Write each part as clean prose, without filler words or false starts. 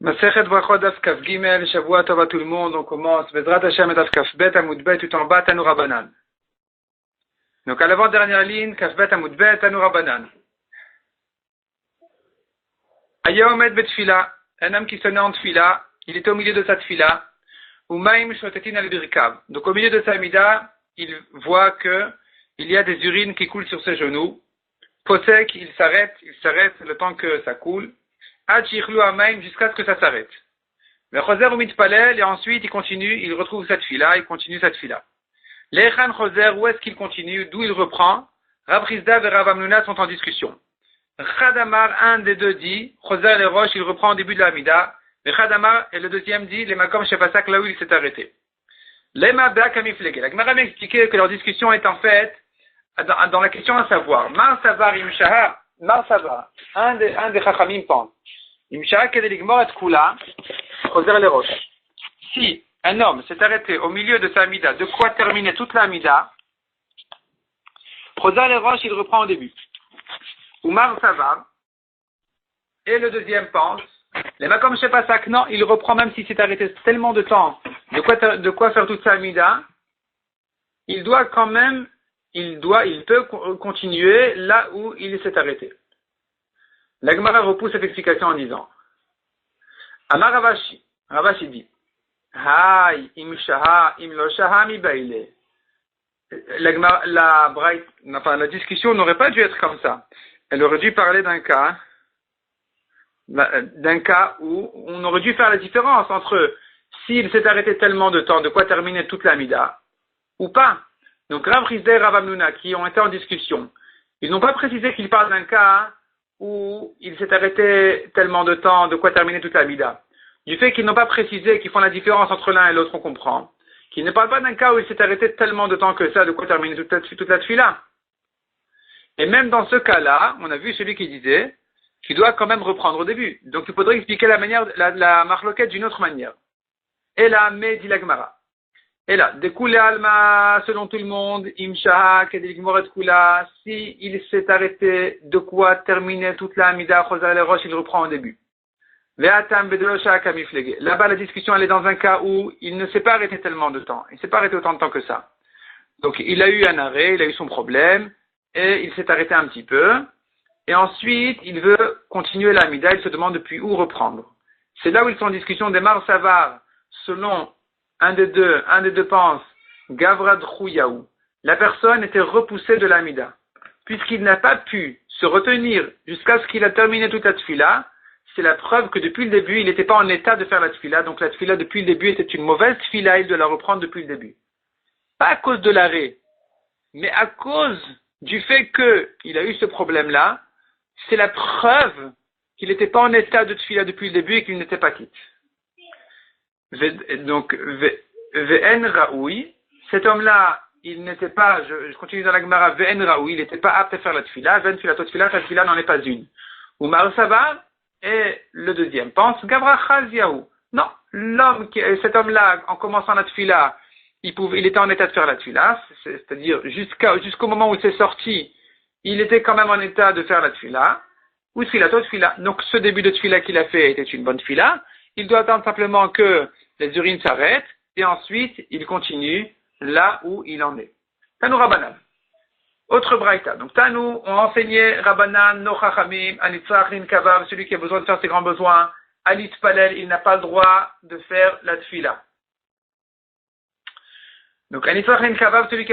Masechet Brachot Daf Kaf Gimel, Shavua Tov à tout le monde. On commence Bezrat Hashem et Daf Kaf Bet Amud Bet tout en bas Tanu Rabbanan. Donc à l'avant-dernière ligne, Kaf Bet Amud Bet Tanu Rabbanan. Ayom et Betfila, un homme qui se tenait en tfila, il était au milieu de sa tfila. Umaim Shotetin al Birkav. Donc au milieu de sa mida, il voit que il y a des urines qui coulent sur ses genoux. Posek, il s'arrête le temps que ça coule. Jusqu'à ce que ça s'arrête. Le Choser ou Mitpalel, et ensuite il continue, il retrouve cette fila, il continue cette fila. L'Echan Choser, où est-ce qu'il continue, d'où il reprend? Rav Rizda et Rav Amnuna sont en discussion. Chadamar, un des deux dit, Choser les roches, il reprend au début de la Hamida, mais Chadamar, et le deuxième dit, les Makom Shepasak, là où il s'est arrêté. Lema Bea Kamiflege. La Gemara m'a expliqué que leur discussion est en fait dans la question à savoir, Mar Savar Imshaha, Mar Savar, un des Chachamim pense. Si un homme s'est arrêté au milieu de sa Amida, de quoi terminer toute la Amida, Choser les roches, il reprend au début. Oumar Savar, et le deuxième pense, les Makom Shepasak, non, il reprend même s'il s'est arrêté tellement de temps, de quoi faire toute sa Amida, il doit quand même, il peut continuer là où il s'est arrêté. La Gemara repousse cette explication en disant Amar Ravashi dit Hay im shaha im lo shaha mi baile. La discussion n'aurait pas dû être comme ça. Elle aurait dû parler d'un cas où on aurait dû faire la différence entre s'il s'est arrêté tellement de temps, de quoi terminer toute la mida, ou pas. Donc Rav Rizda et Rav Amnuna qui ont été en discussion, ils n'ont pas précisé qu'ils parlent d'un cas où il s'est arrêté tellement de temps, de quoi terminer toute la mida. Du fait qu'ils n'ont pas précisé qu'ils font la différence entre l'un et l'autre, on comprend. Qu'ils ne parlent pas d'un cas où il s'est arrêté tellement de temps que ça, de quoi terminer toute la tfila. Et même dans ce cas-là, on a vu celui qui disait qu'il doit quand même reprendre au début. Donc il faudrait expliquer la marloquette d'une autre manière. Et là, mais dit la Gemara. Et là, de Kula Alma, selon tout le monde, Imshaha, Kedelik Moret Kula, si il s'est arrêté, de quoi terminer toute la Amida, Choser les roches, il reprend au début. Ve'atam Bedolosha Kamiflege. Là-bas, la discussion, elle est dans un cas où il ne s'est pas arrêté tellement de temps. Il ne s'est pas arrêté autant de temps que ça. Donc, il a eu un arrêt, il a eu son problème, et il s'est arrêté un petit peu. Et ensuite, il veut continuer la Amida, il se demande depuis où reprendre. C'est là où ils sont en discussion des Mar Savar, selon un des deux pense, Gavrad Rouyaou. La personne était repoussée de l'Amida. Puisqu'il n'a pas pu se retenir jusqu'à ce qu'il a terminé toute la tfila, c'est la preuve que depuis le début, il n'était pas en état de faire la tfila. Donc la tfila depuis le début était une mauvaise tfila, il doit la reprendre depuis le début. Pas à cause de l'arrêt, mais à cause du fait qu'il a eu ce problème-là, c'est la preuve qu'il n'était pas en état de tfila depuis le début et qu'il n'était pas quitte. Donc, Ve'en Raoui, cet homme-là, il n'était pas, je continue dans la Gemara, Ve'en Raoui, il n'était pas apte à faire la tfila, Ve'en Filatot Tfila, sa tfila n'en est pas une. Ou Mar Savar, et le deuxième pense, Gavra Chaziaou. Non, cet homme-là, en commençant la tfila, il était en état de faire la tfila, c'est-à-dire jusqu'au moment où il s'est sorti, il était quand même en état de faire la tfila, ou Filatot Tfila. Donc, ce début de tfila qu'il a fait était une bonne tfila. Il doit attendre simplement que les urines s'arrêtent, et ensuite, il continue là où il en est. Tanou Rabbanan. Autre braïta. Donc, Tanou, on enseignait Rabbanan, no chachamim, anitzrachin kavav, celui qui a besoin de faire ses grands besoins, alit palel, il n'a pas le droit de faire la tfila. Donc, anitzrachin kavav, celui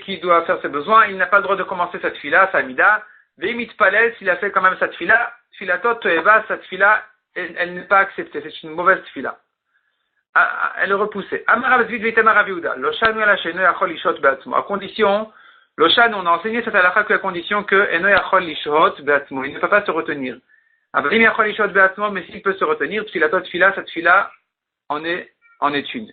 qui doit faire ses besoins, il n'a pas le droit de commencer sa tfila, sa amida. Veimit palel, s'il a fait quand même sa tfila, tfilatot toeva, sa tfila, elle n'est pas acceptée, c'est une mauvaise tfila. Elle est repoussée. À condition, Loshan, on a enseigné cette halakha que la condition que Eno yachol lishhot be'atzmo, il ne peut pas se retenir. Avrim yachol lishhot be'atzmo, mais s'il peut se retenir, tfilatot tfila, cette tfila en est une.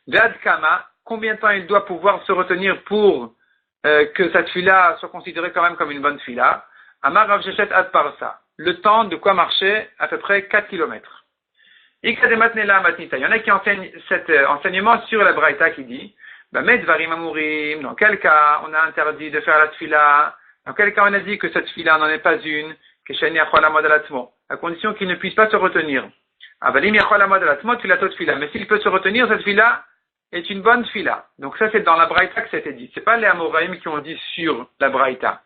Ve'ad kama, combien de temps il doit pouvoir se retenir pour que cette tfila soit considérée quand même comme une bonne tfila? Amar Rav Sheshet ad parsa. Le temps de quoi marcher à peu près 4 km. Il y en a qui enseignent cet enseignement sur la Braïta qui dit dans quel cas on a interdit de faire la tfila, dans quel cas on a dit que cette tfila n'en est pas une, à condition qu'il ne puisse pas se retenir. Avalim yachol amod alatzmot filatot fila. Mais s'il peut se retenir, cette fila est une bonne fila. Donc ça, c'est dans la Braïta que c'était dit. C'est pas les Amoraïm qui ont dit sur la Braïta,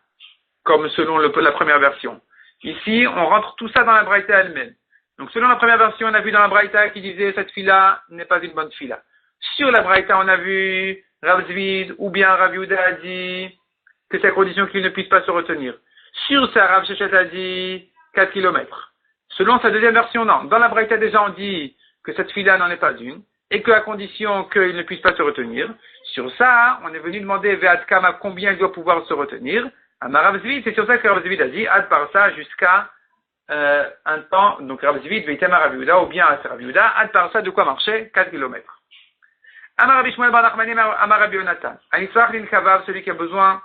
comme selon la première version. Ici, on rentre tout ça dans la Braïta elle-même. Donc selon la première version, on a vu dans la Braïta qui disait cette fila n'est pas une bonne fila. Sur la Braïta, on a vu Rav Zvid ou bien Rav Yehuda a dit que c'est à condition qu'il ne puisse pas se retenir. Sur ça, Rav Shechet a dit 4 kilomètres. Selon sa deuxième version, non. Dans la Braïta, déjà, on dit que cette fila n'en est pas une, et qu'à condition qu'il ne puisse pas se retenir. Sur ça, on est venu demander Ve'ad Kama combien il doit pouvoir se retenir. À Rav Zvid, c'est sur ça que Rav Zvid a dit, ad par ça jusqu'à un temps, donc Rav Zvid, Veitem Rav Yehuda, ou bien Rav Yehuda, ad par ça de quoi marcher 4 kilomètres. Amar Rabbi Shmuel bar Nachmani, Amar Rabbi Yonatan. Anisrach lin kavav, celui qui a besoin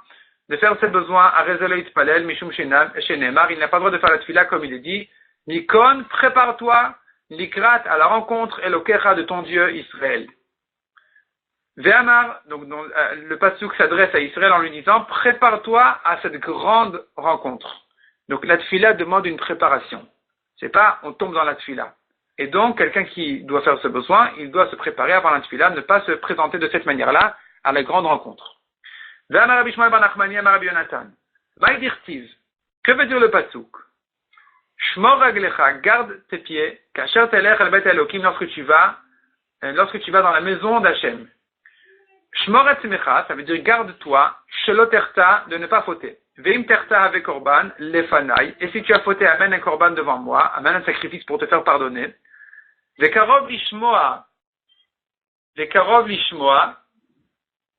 de faire ses besoins, à Rezelo Yitpalel, Mishum Shenemar, il n'a pas le droit de faire la tefila comme il est dit. Nikon, prépare-toi, likrat, à la rencontre, Elokecha de ton Dieu, Israël. Ve'amar, donc le pasuk s'adresse à Israël en lui disant, prépare-toi à cette grande rencontre. Donc la tefila demande une préparation. C'est pas, on tombe dans la tefila. Et donc, quelqu'un qui doit faire ce besoin, il doit se préparer avant la tefila, ne pas se présenter de cette manière-là à la grande rencontre. Ve'amar Rabbi Shmuel bar Nachmani, Amar Rabbi Yonatan. Maïdirtiv. Que veut dire le pasuk? Shmor raglecha, garde tes pieds, kasher telech el bet Elokim, lorsque tu vas dans la maison d'Hachem. Shmor etzmecha, ça veut dire garde-toi, shelo terta, de ne pas fauter. Veim terta avec korban, lefanai, et si tu as fauté, amène un korban devant moi, amène un sacrifice pour te faire pardonner. Vekarov lishmoa,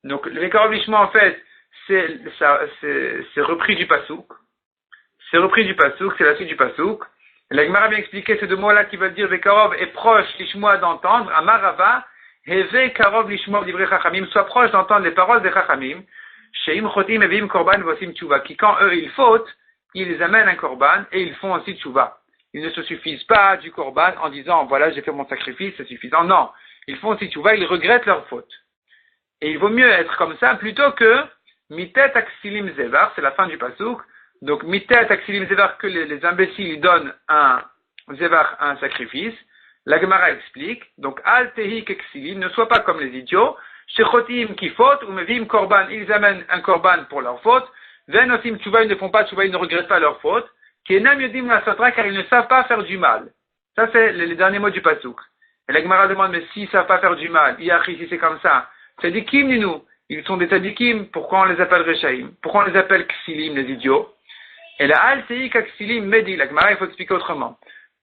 donc le vekarov lishmoa en fait, c'est repris du pasuk. C'est repris du pasuk, c'est la suite du pasuk. La Gemara a bien expliqué ces deux mots-là qui veulent dire Vekarov est proche, lishmoa d'entendre, Amarava, Heve karov lishmoa divrei chachamim, soit proche d'entendre les paroles des chachamim, sheim chotim evim korban vosim tchouva, qui quand eux ils fautent, ils amènent un korban et ils font aussi tchouva. Ils ne se suffisent pas du korban en disant voilà j'ai fait mon sacrifice, c'est suffisant. Non, ils font aussi tchouva, ils regrettent leur faute. Et il vaut mieux être comme ça plutôt que mitet aksilim zevar, c'est la fin du pasuk. Donc, mitet aksilim zevar, que les imbéciles ils donnent un zevar, un sacrifice. La Gemara explique. Donc, al tehi keksilim, ne sois pas comme les idiots. Shechotim qui fautent, ou mevim korban, ils amènent un korban pour leur faute. Ven osim tchouva, ils ne font pas tchouva, ils ne regrettent pas leur faute. Kenam yodim la sotra, car ils ne savent pas faire du mal. Ça, c'est les derniers mots du pasuk. Et la Gemara demande, mais s'ils ne savent pas faire du mal, yachi, si c'est comme ça, c'est des kim, nous. Ils sont des tzadikim, pourquoi on les appelle rechaim? Pourquoi on les appelle ksilim, les idiots? Et la al tei kaksilim medi, la Gemara, il faut expliquer autrement.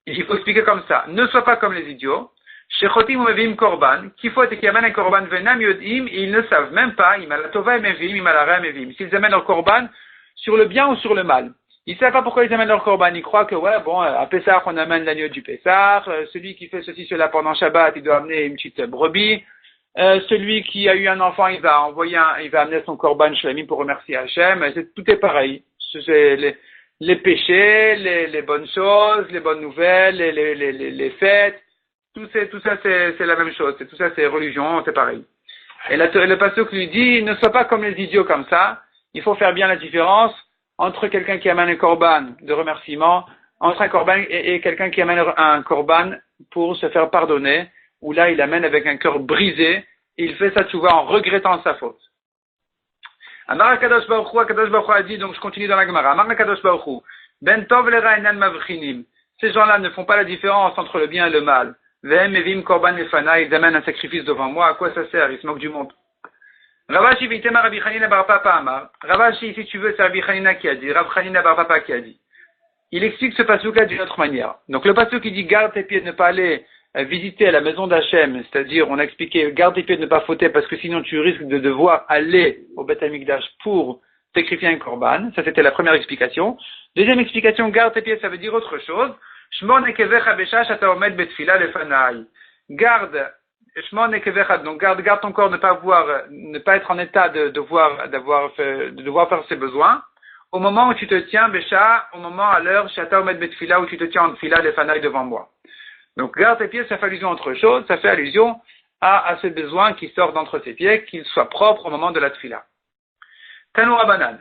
Il faut expliquer comme ça. Ne sois pas comme les idiots. Shechotim ou mevim korban, qui faut et qui amènent un korban venam yodim, et ils ne savent même pas, imalatova et mevim, imalara et mevim, s'ils amènent leur korban sur le bien ou sur le mal. Ils ne savent pas pourquoi ils amènent leur korban. Ils croient que, ouais, bon, à Pessah, on amène l'agneau du Pessah, celui qui fait ceci, cela pendant Shabbat, il doit amener une petite brebis. Celui qui a eu un enfant, il va amener son korban shlamim pour remercier Hachem. Tout est pareil. C'est les péchés, les bonnes choses, les bonnes nouvelles, les fêtes. Tout ça, c'est la même chose. Tout ça, c'est religion, c'est pareil. Et le pasuk lui dit, ne sois pas comme les idiots comme ça. Il faut faire bien la différence entre quelqu'un qui amène un korban de remerciement, entre un korban et quelqu'un qui amène un korban pour se faire pardonner, où là, il amène avec un cœur brisé, et il fait ça, tu vois, en regrettant sa faute. Amar Kadosh Baruch Hu, Kadosh Baruch Hu a dit, donc je continue dans la Gemara, Amar Kadosh Baruch Hu, Ben Tov Lera Enan Mavchinim, ces gens-là ne font pas la différence entre le bien et le mal. Vehem Evim Korban Lefana, ils amènent un sacrifice devant moi, à quoi ça sert? Ils se moquent du monde. Ravashi Vitema Rabbi Chanina Bar Papa Amar, Ravashi, si tu veux, c'est Rabbi Chanina qui a dit, Rabbi Chanina Bar Papa qui a dit. Il explique ce pasuk-là d'une autre manière. Donc le pasuk qui dit, garde tes pieds de ne pas aller visiter à la maison d'Hachem, c'est-à-dire, on a expliqué, garde tes pieds de ne pas fauter parce que sinon tu risques de devoir aller au Beth Amikdash pour sacrifier un korban. Ça, c'était la première explication. Deuxième explication, garde tes pieds, ça veut dire autre chose. Shmon ekevecha beshash ata omed betfila lefanai. Garde, shmon ekevecha, donc garde ton corps, ne pas être en état de devoir faire ses besoins. Au moment où tu te tiens, besha, au moment à l'heure, shata omed betfila, où tu te tiens en tfila lefanai devant moi. Donc, garde tes pieds, ça fait allusion à autre chose, ça fait allusion à ce besoin qui sort d'entre tes pieds, qu'il soit propre au moment de la tfila. Tanoura banan.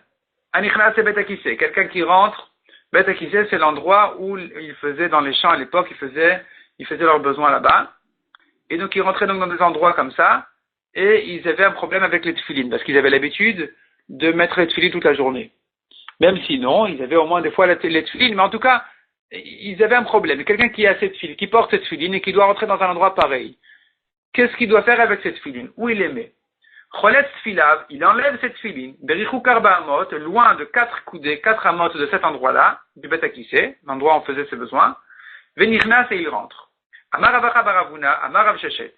Anichnas et betakissé. Quelqu'un qui rentre, betakissé, c'est l'endroit où il faisait, dans les champs à l'époque, ils faisaient leurs besoins là-bas, et donc ils rentraient donc dans des endroits comme ça, et ils avaient un problème avec les tefilines, parce qu'ils avaient l'habitude de mettre les tefilines toute la journée. Même sinon, ils avaient au moins des fois les tefilines, mais en tout cas, ils avaient un problème. Quelqu'un qui a cette file, qui porte cette filine et qui doit rentrer dans un endroit pareil, qu'est-ce qu'il doit faire avec cette filine? Où il les met? Cholet filav, il enlève cette filine, berichou karba amot, loin de 4 coudées, 4 amot de cet endroit-là, du Bet Akissé, l'endroit où on faisait ses besoins, venirnas et il rentre. Amar avacha baravuna, amar av shechet.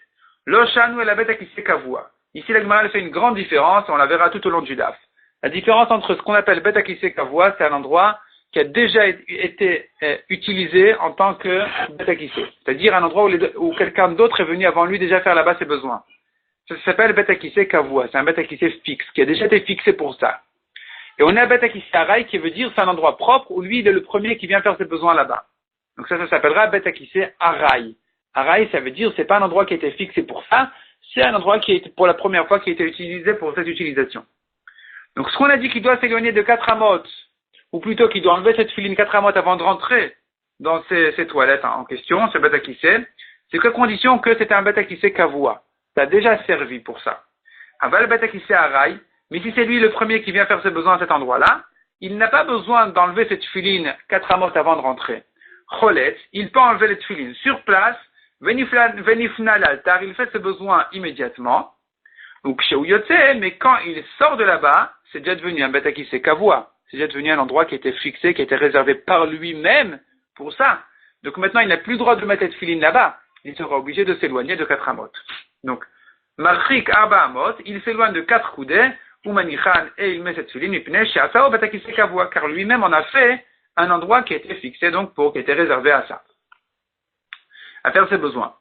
Lo shanu el Bet Akissé kavua. Ici, la Gemara fait une grande différence, on la verra tout au long du daf. La différence entre ce qu'on appelle Bet Akissé kavua, c'est un endroit qui a déjà été utilisé en tant que Bet Akissé. C'est-à-dire un endroit où quelqu'un d'autre est venu avant lui déjà faire là-bas ses besoins. Ça s'appelle Bet Akissé kavua, c'est un Bet Akissé fixe, qui a déjà été fixé pour ça. Et on a Bet Akissé aray, qui veut dire c'est un endroit propre où lui il est le premier qui vient faire ses besoins là-bas. Donc ça s'appellera Bet Akissé aray. Aray, ça veut dire c'est pas un endroit qui a été fixé pour ça, c'est un endroit qui a été pour la première fois qui a été utilisé pour cette utilisation. Donc ce qu'on a dit qu'il doit s'éloigner de 4 amot, ou plutôt qu'il doit enlever cette filine 4 amot avant de rentrer dans ces toilettes en question, ce Bet Akissé, c'est qu'à condition que c'est un Bet Akissé kavua. Ça a déjà servi pour ça. Aval Bet Akissé aray, mais si c'est lui le premier qui vient faire ses besoins à cet endroit-là, il n'a pas besoin d'enlever cette filine 4 amot avant de rentrer. Cholet, il peut enlever les tefilines sur place, venifna l'altar, il fait ses besoins immédiatement. Ou kshéou yotse, mais quand il sort de là-bas, c'est déjà devenu un Bet Akissé kavua. C'est déjà devenu un endroit qui était fixé, qui était réservé par lui-même pour ça. Donc maintenant, il n'a plus le droit de mettre cette filine là-bas. Il sera obligé de s'éloigner de 4 amot. Donc, Marchik Arba Amot, il s'éloigne de 4 coudées, ou Manichan, et il met cette filine, Ipne, Shiasao Bet Akissé kavua, car lui-même en a fait un endroit qui était fixé, donc qui était réservé à ça. À faire ses besoins.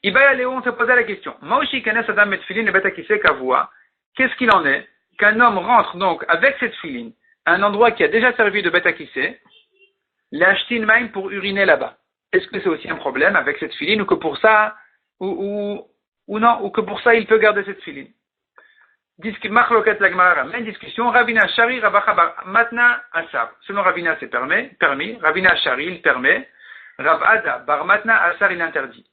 Ibaya Léo, on se posait la question. Maoshi Kanes Adam met filine et Bet Akissé kavua. Qu'est-ce qu'il en est? Qu'un homme rentre donc avec cette filine, un endroit qui a déjà servi de Bet Akissé, l'achtin maim pour uriner là-bas. Est-ce que c'est aussi un problème avec cette filine, ou que pour ça, ou non, ou que pour ça il peut garder cette filine? Machloket la Gemara, même discussion, Ravina Shari, Rabacha Matna Asar. Selon Ravina c'est permis, Ravina Shari il permet, Rav Ada Bar Matna Asar il interdit.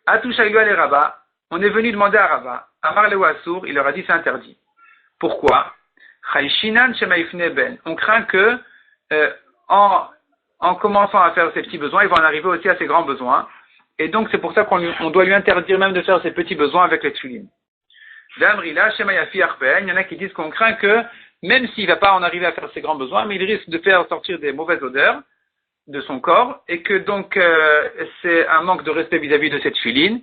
Atou Shailua le Rabba, on est venu demander à Rabba, Amar le Wassour, il leur a dit c'est interdit. Pourquoi? Chayshinan Shemaifne Ben. On craint que, en commençant à faire ses petits besoins, il va en arriver aussi à ses grands besoins. Et donc, c'est pour ça qu'on doit lui interdire même de faire ses petits besoins avec les tefilines. D'Amrila, Shemayafi Arpen, il y en a qui disent qu'on craint que, même s'il va pas en arriver à faire ses grands besoins, mais il risque de faire sortir des mauvaises odeurs de son corps, et que donc, c'est un manque de respect vis-à-vis de cette filine.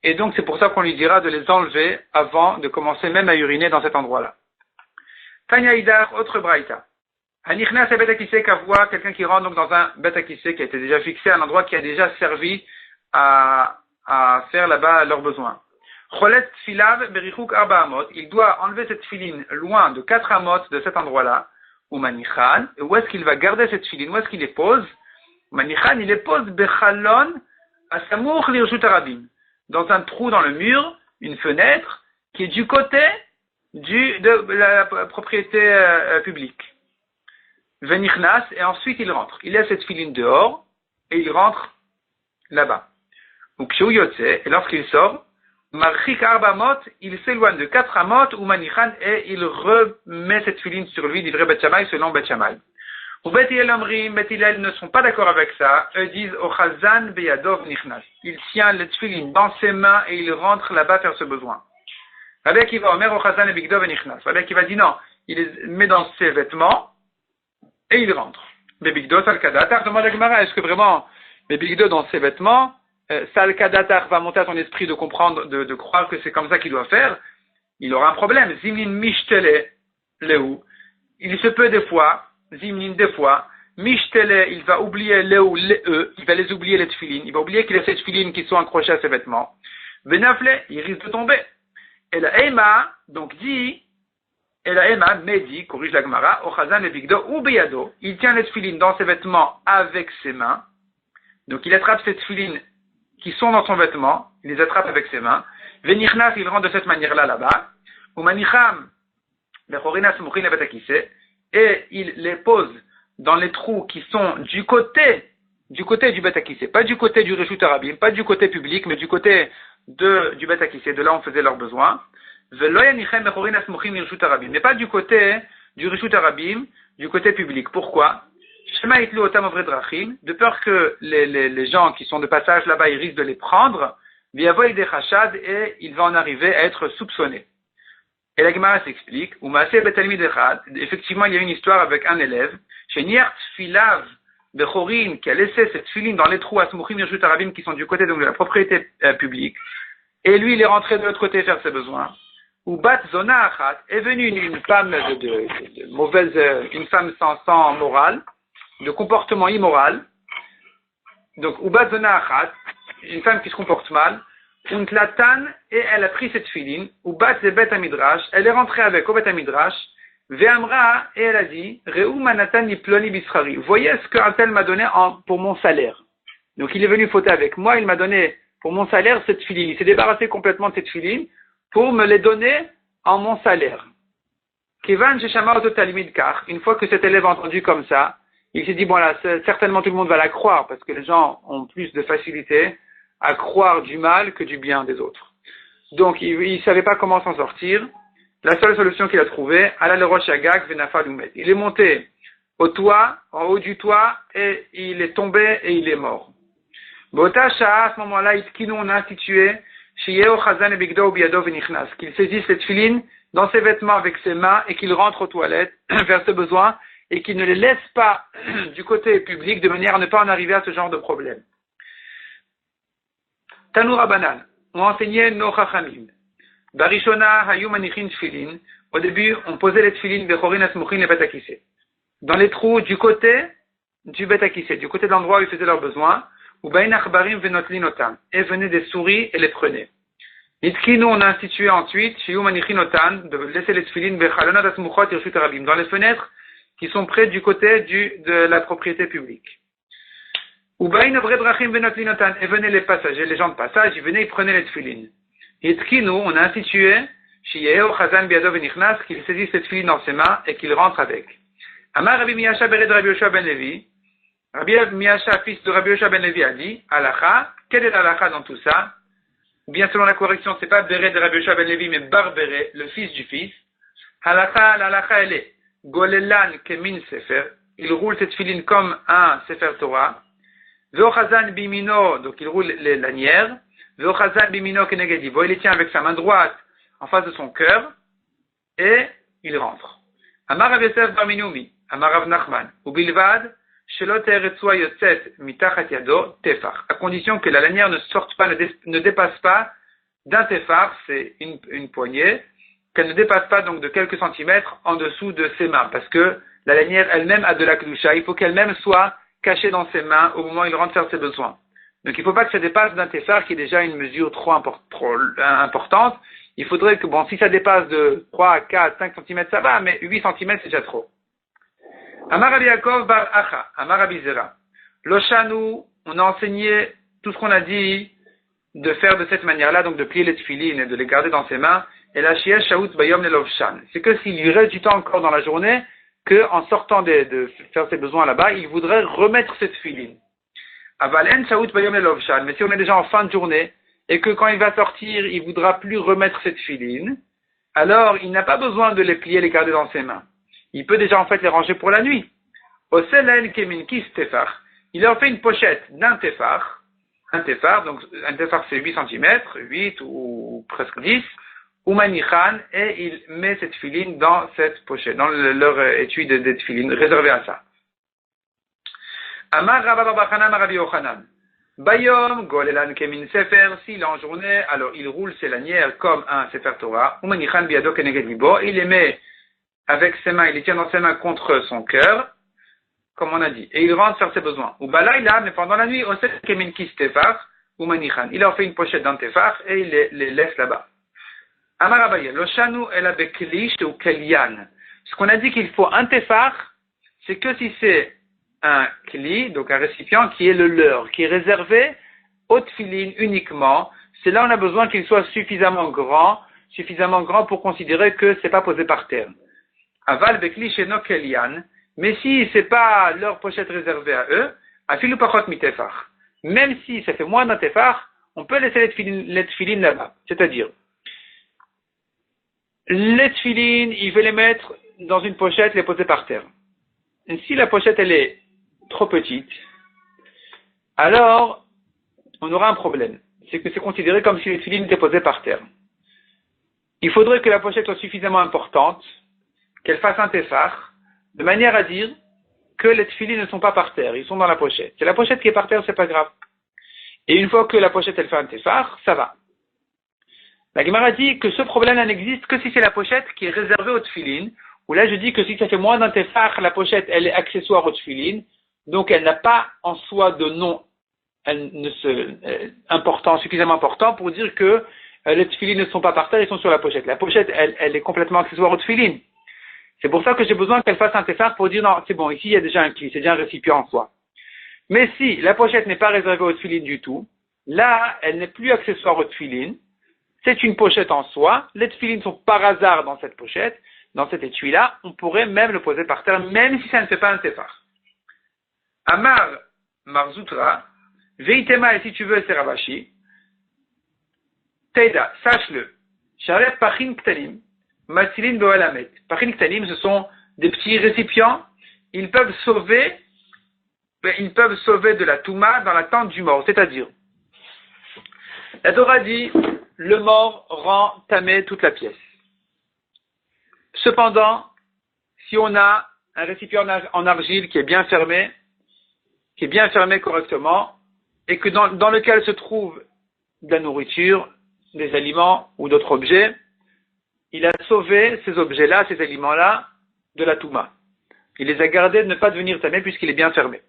Et donc, c'est pour ça qu'on lui dira de les enlever avant de commencer même à uriner dans cet endroit-là. Tanya Idar, autre braïta. Anichnas et Bet Akissé kavua, quelqu'un qui rentre donc dans un Bet Akissé qui a été déjà fixé, un endroit qui a déjà servi à faire là-bas leurs besoins. Cholet filav berichouk arba amot, il doit enlever cette filine loin de 4 amot de cet endroit-là, ou manichan, et où est-ce qu'il va garder cette filine, où est-ce qu'il les pose? Manichan, il les pose bechalon asamour lirjut arabim, dans un trou dans le mur, une fenêtre, qui est du côté de la propriété publique. Venichnas, et ensuite il rentre. Il laisse cette filine dehors, et il rentre là-bas. Ou kshu yotse, et lorsqu'il sort, marchik arba amot, il s'éloigne de 4 amot, ou manichan, et il remet cette filine sur lui, livré Bet Shammai, selon Bet Shammai. Ou Bet Hillel Omrim, Bet Hillel ne sont pas d'accord avec ça, eux disent, Ochazan beyadov nichnas. Il tient la filine dans ses mains, et il rentre là-bas faire ce besoin. Rabbi Akiva Omer Ochazan et Bigdov et nichnas. Rabbi Akiva dit non, il les met dans ses vêtements, et il rentre. Mais Bigdo, Salkadatar, demande à Gemara, est-ce que vraiment, mais Bigdo dans ses vêtements, Salkadatar va monter à ton esprit de comprendre, de croire que c'est comme ça qu'il doit faire, il aura un problème. Zimnin mishtele lehu. Il se peut des fois, Zimnin des fois, mishtele, il va oublier lehu, il va les oublier les tefilines, il va oublier qu'il y a ces tefilines qui sont accrochées à ses vêtements. Benafle, il risque de tomber. Et la Ema, donc dit, et la Ema, Medi, corrige la Gemara, Ochazan et Bigdo, ou Beyado, il tient les tefilines dans ses vêtements avec ses mains. Donc il attrape ces tefilines qui sont dans son vêtement, il les attrape avec ses mains. Venichnas, il rentre de cette manière-là, là-bas. Ou Manicham, Bechorinas Mouchin le Bet Akissé, et il les pose dans les trous qui sont du côté du côté du Bet Akissé, pas du côté du Reshut Arabim, pas du côté public, mais du côté du Bet Akissé, de là où on faisait leurs besoins. Mais pas du côté du Reshut Arabim, du côté public. Pourquoi? De peur que les gens qui sont de passage là-bas, ils risquent de les prendre, et il va en arriver à être soupçonné. Et la Gemara s'explique, effectivement, il y a une histoire avec un élève, chez Niert Filav Bechorin, qui a laissé cette filine dans les trous à Smuchim Yirshut Arabim, qui sont du côté donc, de la propriété publique, et lui, il est rentré de l'autre côté faire ses besoins. Ou Bat Zona Achat, est venue une femme de mauvaise, une femme sans morale, de comportement immoral. Donc, ou Bat Zona Achat, une femme qui se comporte mal, Untlatan, et elle a pris cette filine, ou Bat Zebet Amidrash, elle est rentrée avec au Bet Amidrash, Ve'amra, et elle a dit, Re'u manatan ni ploni bisrari. Voyez ce qu'un tel m'a donné pour mon salaire. Donc, il est venu fauter avec moi, il m'a donné pour mon salaire cette filine. Il s'est débarrassé complètement de cette filine pour me les donner en mon salaire. Kevan Sheshama Ototalimid Kar, une fois que cet élève a entendu comme ça, il s'est dit, bon là, certainement tout le monde va la croire, parce que les gens ont plus de facilité à croire du mal que du bien des autres. Donc, il savait pas comment s'en sortir. La seule solution qu'il a trouvée, Ala le Rosh Agag Venafal Umet. Il est monté au toit, en haut du toit, et il est tombé et il est mort. Bota Sha'a, à ce moment-là, on a institué, Shiyeo Chazan et Bigdo Biado Venichnas, qu'il saisisse cette filine dans ses vêtements avec ses mains et qu'il rentre aux toilettes, vers ses besoins, et qu'il ne les laisse pas du côté public de manière à ne pas en arriver à ce genre de problème. Tanoura Banan, on enseignait nos Chachamim. Barishona Hayum Anichin Tfilin, au début, on posait les tfilin Bechorin Asmuchin et Bet Akissé. Dans les trous du côté du Bet Akissé, du côté de l'endroit où ils faisaient leurs besoins, ou Bain Achbarim Venotlinotam, et venaient des souris et les prenaient. Itkinu, on a institué ensuite, Shiyum Anichin Otan, de laisser les tfilin Bechalonat Asmuchot Yirshut Arabim, dans les fenêtres qui sont près du côté de la propriété publique. Ou Bain Avre Drachim Venotlinotan, et venaient les passagers, les gens de passage, ils venaient, ils prenaient les tfilin. Itkinu, on a institué, Shiyeo Chazan Biado Venichnas, qu'il saisit cette filine dans ses mains et qu'il rentre avec. Amar Rabbi Miyasha Bered Rabbi Yoshua ben Levi, Rabbi Miyasha, fils de Rabbi Yoshua ben Levi, a dit, Alacha, quelle est l'Alacha dans tout ça? Bien selon la correction, c'est pas Bered de Rabbi Yoshua ben Levi, mais Bar Beret, le fils du fils. Alacha, l'Alacha, elle est, Golelan Kemin Sefer, il roule cette filine comme un Sefer Torah. Veochazan Bimino, donc il roule les lanières. Veochazan Bimino Kenegedivo, il les tient avec sa main droite en face de son cœur, et il rentre. Amar Rav Yosef bar Minumi, Amar Rav Nachman, Ubilvad, Shelo Teretzua Yotzet Mitachat Yado, Tefar, à condition que la lanière ne sorte pas, ne dépasse pas d'un tefar, c'est une poignée, qu'elle ne dépasse pas donc de quelques centimètres en dessous de ses mains, parce que la lanière elle-même a de la kedusha, il faut qu'elle-même soit cachée dans ses mains au moment où il rentre faire ses besoins. Donc il ne faut pas que ça dépasse d'un tefar qui est déjà une mesure trop importante. Il faudrait que, bon, si ça dépasse de 3, 4, 5 cm, ça va, mais 8 cm, c'est déjà trop. Amar Rabbi Yaakov bar Acha, Amar Rabbi Zera. Loshanu, on a enseigné tout ce qu'on a dit de faire de cette manière-là, donc de plier les tefilines et de les garder dans ses mains. Et la shiesh shaut bayom lelovshan. C'est que s'il lui reste du temps encore dans la journée, qu'en sortant de faire ses besoins là-bas, il voudrait remettre cette tefilines. Avalen shaut bayom lelovshan. Mais si on est déjà en fin de journée, et que quand il va sortir, il voudra plus remettre cette filine, alors il n'a pas besoin de les plier, les garder dans ses mains. Il peut déjà en fait les ranger pour la nuit. Oselen kemin kis tefar. Il leur fait une pochette d'un tefar. Un tefar, donc un tefar c'est 8 cm, 8 ou presque 10, ou manichan, et il met cette filine dans cette pochette, dans leur étui de filine réservé à ça. Amar Rabba Bachana Rabbi Yochanan. Bayom, Golelan Kemin Sefer, s'il est en journée, alors il roule ses lanières comme un Sefer Torah, ou Manichan Biado Keneged Libo, il les met avec ses mains, il les tient dans ses mains contre son cœur, comme on a dit, et il rentre faire ses besoins. Ou Balaïla, mais pendant la nuit, Osel Kemin Kis Tefar, ou Manichan, il leur fait une pochette d'un Tefar, et il les laisse là-bas. Amar Abaye, Loshanu El Abeklish ou Kelian. Ce qu'on a dit qu'il faut un Tefar, c'est que si c'est un kli, donc un récipient qui est le leur, qui est réservé aux tefilines uniquement. C'est là où on a besoin qu'il soit suffisamment grand pour considérer que c'est pas posé par terre. Aval bekli sheno kelian, mais si c'est pas leur pochette réservée à eux, Afilu pachot mitefar. Même si ça fait moins d'un tefar, on peut laisser les tefilin là-bas. C'est-à-dire, les tefilin, il veut les mettre dans une pochette, les poser par terre. Et si la pochette, elle est trop petite, alors, on aura un problème. C'est que c'est considéré comme si les tefilin étaient posés par terre. Il faudrait que la pochette soit suffisamment importante, qu'elle fasse un tefar, de manière à dire que les tefilin ne sont pas par terre, ils sont dans la pochette. C'est la pochette qui est par terre, c'est pas grave. Et une fois que la pochette, elle fait un tefar, ça va. La Gemara dit que ce problème n'existe que si c'est la pochette qui est réservée aux tefilin, où là je dis que si ça fait moins d'un tefar, la pochette, elle est accessoire aux tefilin, donc elle n'a pas en soi de nom suffisamment important pour dire que les tefilin ne sont pas par terre, ils sont sur la pochette. La pochette, elle est complètement accessoire aux tefilin. C'est pour ça que j'ai besoin qu'elle fasse un tefar pour dire non, c'est bon, ici il y a déjà un cli, c'est déjà un récipient en soi. Mais si la pochette n'est pas réservée aux tefilin du tout, là, elle n'est plus accessoire aux tefilin, c'est une pochette en soi, les tefilin sont par hasard dans cette pochette, dans cet étui-là, on pourrait même le poser par terre, même si ça ne fait pas un tefar. Amar Marzoutra, Veitema, et si tu veux, c'est Ravashi, Teida, sache-le, Sharet Pachin Ktanim, Matzilin Boalamet. Pachin Ktanim, ce sont des petits récipients, ils peuvent sauver de la Touma dans la tente du mort, c'est-à-dire, la Torah dit, le mort rend tamé toute la pièce. Cependant, si on a un récipient en argile qui est bien fermé correctement, et que dans lequel se trouve de la nourriture, des aliments ou d'autres objets, il a sauvé ces objets-là, ces aliments-là, de la Touma. Il les a gardés de ne pas devenir tamés puisqu'il est bien fermé.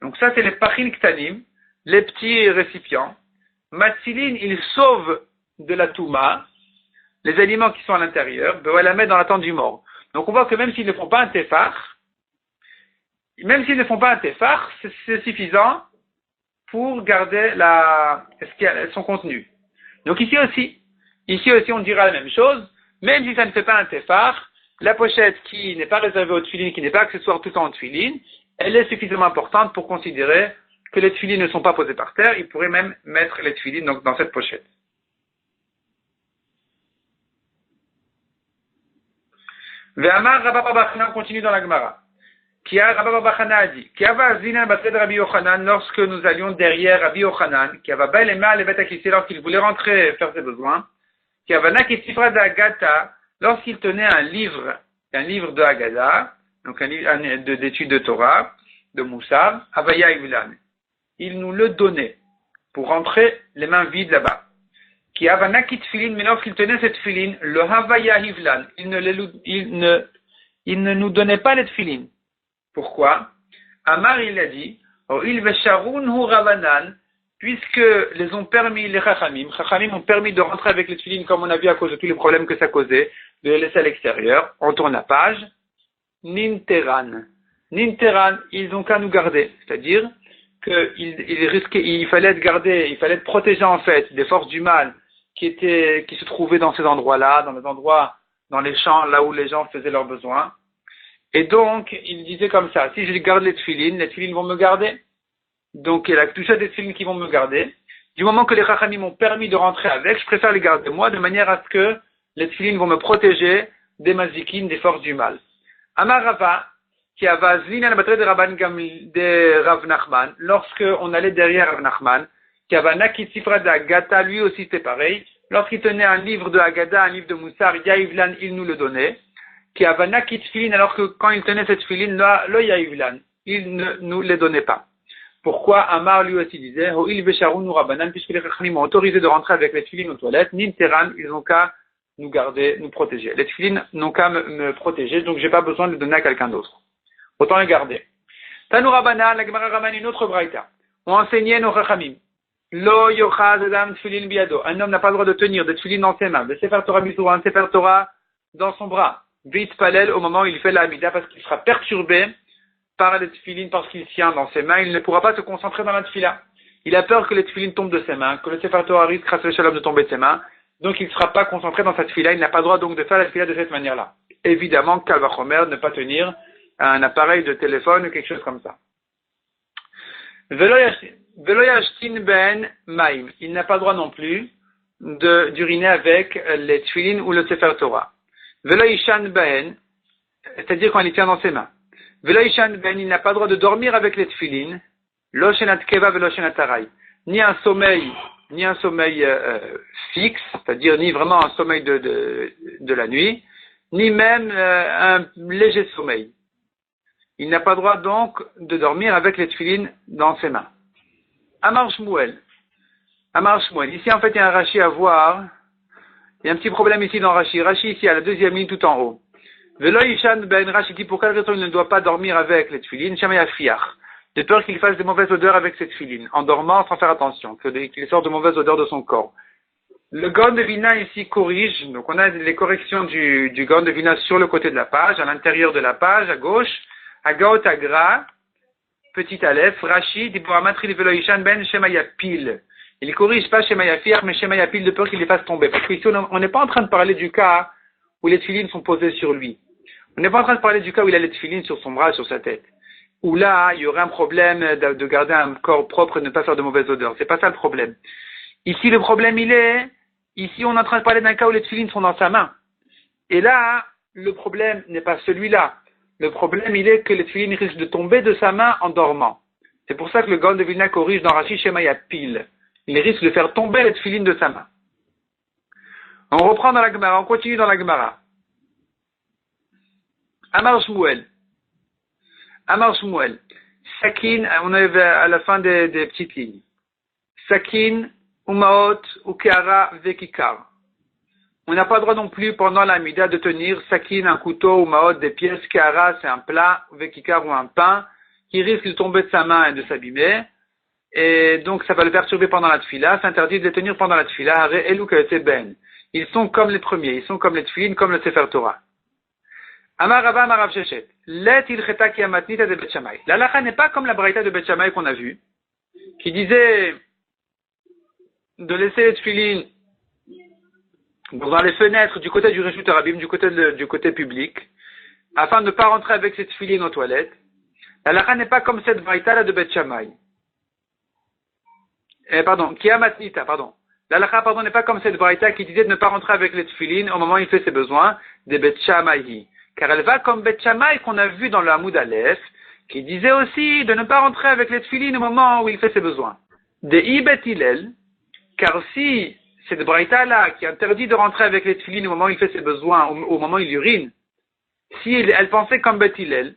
Donc ça, c'est les pachin ktanim, les petits récipients. Matzilin, il sauve de la Touma, les aliments qui sont à l'intérieur, elle la met dans la tente du mort. Donc on voit que même s'ils ne font pas un tefar, c'est suffisant pour garder son contenu. Donc ici aussi, on dira la même chose, même si ça ne fait pas un tefar, la pochette qui n'est pas réservée aux tefilin, qui n'est pas accessoire tout le temps aux tefilin, elle est suffisamment importante pour considérer que les tefilin ne sont pas posés par terre, il pourrait même mettre les tefilin donc dans cette pochette. Ve'amar Rabba Bar Bar Chana, on continue dans la Gemara. Rabba Bar Bar Chana a dit, lorsque nous allions derrière Rabbi Yochanan, lorsqu'il voulait rentrer faire ses besoins, lorsqu'il tenait un livre de Haggadah, donc un livre d'études de Torah, de Moussar, Havaya Ivlan. Il nous le donnait pour rentrer les mains vides là-bas. Mais lorsqu'il tenait cette tefilin, le Havaya Ivlan, il ne nous donnait pas les tefilin. Pourquoi? Amar, il a dit, puisque les ont permis les Chachamim ont permis de rentrer avec les tefilin, comme on a vu à cause de tous les problèmes que ça causait, de les laisser à l'extérieur, on tourne la page, Ninteran, ils ont qu'à nous garder, c'est-à-dire qu'il fallait être protégé en fait des forces du mal qui se trouvaient dans ces endroits-là, dans les champs, là où les gens faisaient leurs besoins. Et donc, il disait comme ça, si je garde les tefilin vont me garder. Donc, il y a la touche des tefilin qui vont me garder. Du moment que les Chachamim m'ont permis de rentrer avec, je préfère les garder moi, de manière à ce que les tefilin vont me protéger des mazikin, des forces du mal. Amar Rava, qui a vazlina la batterie de Rav Nachman, lorsque on allait derrière Rav Nachman, qui avait nakit sifra de Haggadah, lui aussi c'était pareil, lorsqu'il tenait un livre de Haggadah, un livre de Moussar, Yaivlan, il nous le donnait, qui avait nakit filin, alors que quand il tenait cette filine, le Yaivlan, il ne nous les donnait pas. Pourquoi Amar lui aussi disait, il vesharunu rabanan, puisque les Chachamim m'ont autorisé de rentrer avec les filines aux toilettes, Ninteran, ils n'ont qu'à nous garder, nous protéger. Les filines n'ont qu'à me protéger, donc j'ai pas besoin de le donner à quelqu'un d'autre. Autant les garder. Tanu Rabbanan, la Gemara ramène une autre braïta. On enseignait nos Chachamim. Lo yochaz adam tefilin biado. Un homme n'a pas le droit de tenir des tefilin dans ses mains. Le Sefer Torah Mizou, un Sefer Torah dans son bras. Vite palel au moment où il fait la Hamida parce qu'il sera perturbé par les tefilin parce qu'il tient dans ses mains. Il ne pourra pas se concentrer dans la tefila. Il a peur que les tefilin tombent de ses mains, que le Sefer Torah risque grâce au shalom de tomber de ses mains. Donc il ne sera pas concentré dans sa tefila. Il n'a pas le droit donc de faire la tefila de cette manière-là. Évidemment, Kal Vachomer, ne pas tenir un appareil de téléphone ou quelque chose comme ça. Velo yashtin ben maim. Il n'a pas le droit non plus d'uriner avec les tefilin ou le sefer Torah. Velo yishan ben, c'est-à-dire quand il tient dans ses mains. Velo yishan ben, il n'a pas le droit de dormir avec les tefilin. Lo shenat keva velo shenat aray. Ni un sommeil fixe, c'est-à-dire ni vraiment un sommeil de la nuit, ni même un léger sommeil. Il n'a pas le droit donc de dormir avec les tefilin dans ses mains. Amar Shmuel. Ici en fait il y a un Rashi à voir. Il y a un petit problème ici dans Rashi. Rashi ici à la deuxième ligne tout en haut. Velo yishan ben Rashi dit pour quelle raison il ne doit pas dormir avec les tefilin, shamay afiach. De peur qu'il fasse de mauvaises odeurs avec cette tefilin, en dormant sans faire attention, qu'il sorte de mauvaises odeurs de son corps. Le Gaon de Vilna ici corrige, donc on a les corrections du Gaon de Vilna sur le côté de la page, à l'intérieur de la page, à gauche, à Gaot Agra, petit Aleph, Rashi, dit pour Amatri Velo Yishan ben Shemayapil. Il corrige pas Shemayafir, mais Shemayapil de peur qu'il les fasse tomber. Parce qu'ici on n'est pas en train de parler du cas où les tefilines sont posées sur lui. On n'est pas en train de parler du cas où il a les tefilines sur son bras, sur sa tête. Où là, il y aurait un problème de garder un corps propre et de ne pas faire de mauvaises odeurs. C'est pas ça le problème. Ici, le problème, ici, on est en train de parler d'un cas où les tefilines sont dans sa main. Et là, le problème n'est pas celui-là. Le problème, il est que les tefilines risquent de tomber de sa main en dormant. C'est pour ça que le Gaon de Vilna corrige dans Rashi Shemaya Pile. Il risque de faire tomber les tefilines de sa main. On reprend dans la Gemara, on continue dans la Gemara. Amar Shmuel. Sakin, on est à la fin des petites lignes. Sakin, umaot, ukara, vekikar. On n'a pas le droit non plus pendant la mida de tenir sakin, un couteau, umaot, des pièces, kara, c'est un plat, vekikar ou un pain, qui risque de tomber de sa main et de s'abîmer. Et donc ça va le perturber pendant la tfila. C'est interdit de les tenir pendant la tfila. Ils sont comme les premiers, ils sont comme les tfilines, comme le sefer Torah. Amar Rava, Amar Rav Sheshet. Let ilcheta ki amatnita de Bet Shammai. La lacha n'est pas comme la braïta de Bet Shammai qu'on a vue, qui disait de laisser les tefilines dans les fenêtres du côté du Reshut Harabim, du côté public, afin de ne pas rentrer avec ces tefilines aux toilettes. La lacha n'est pas comme cette braïta là de Bet Shammai. Ki amatnita, La lacha, n'est pas comme cette braïta qui disait de ne pas rentrer avec les tefilines au moment où il fait ses besoins, des Bet Shammai. Car elle va comme Bet Shammai qu'on a vu dans le Hamoud Aleph, qui disait aussi de ne pas rentrer avec les tefilines au moment où il fait ses besoins. De Bet Hillel, car si cette braïta-là, qui interdit de rentrer avec les tefilines au moment où il fait ses besoins, au moment où il urine, si elle pensait comme Bet Hillel,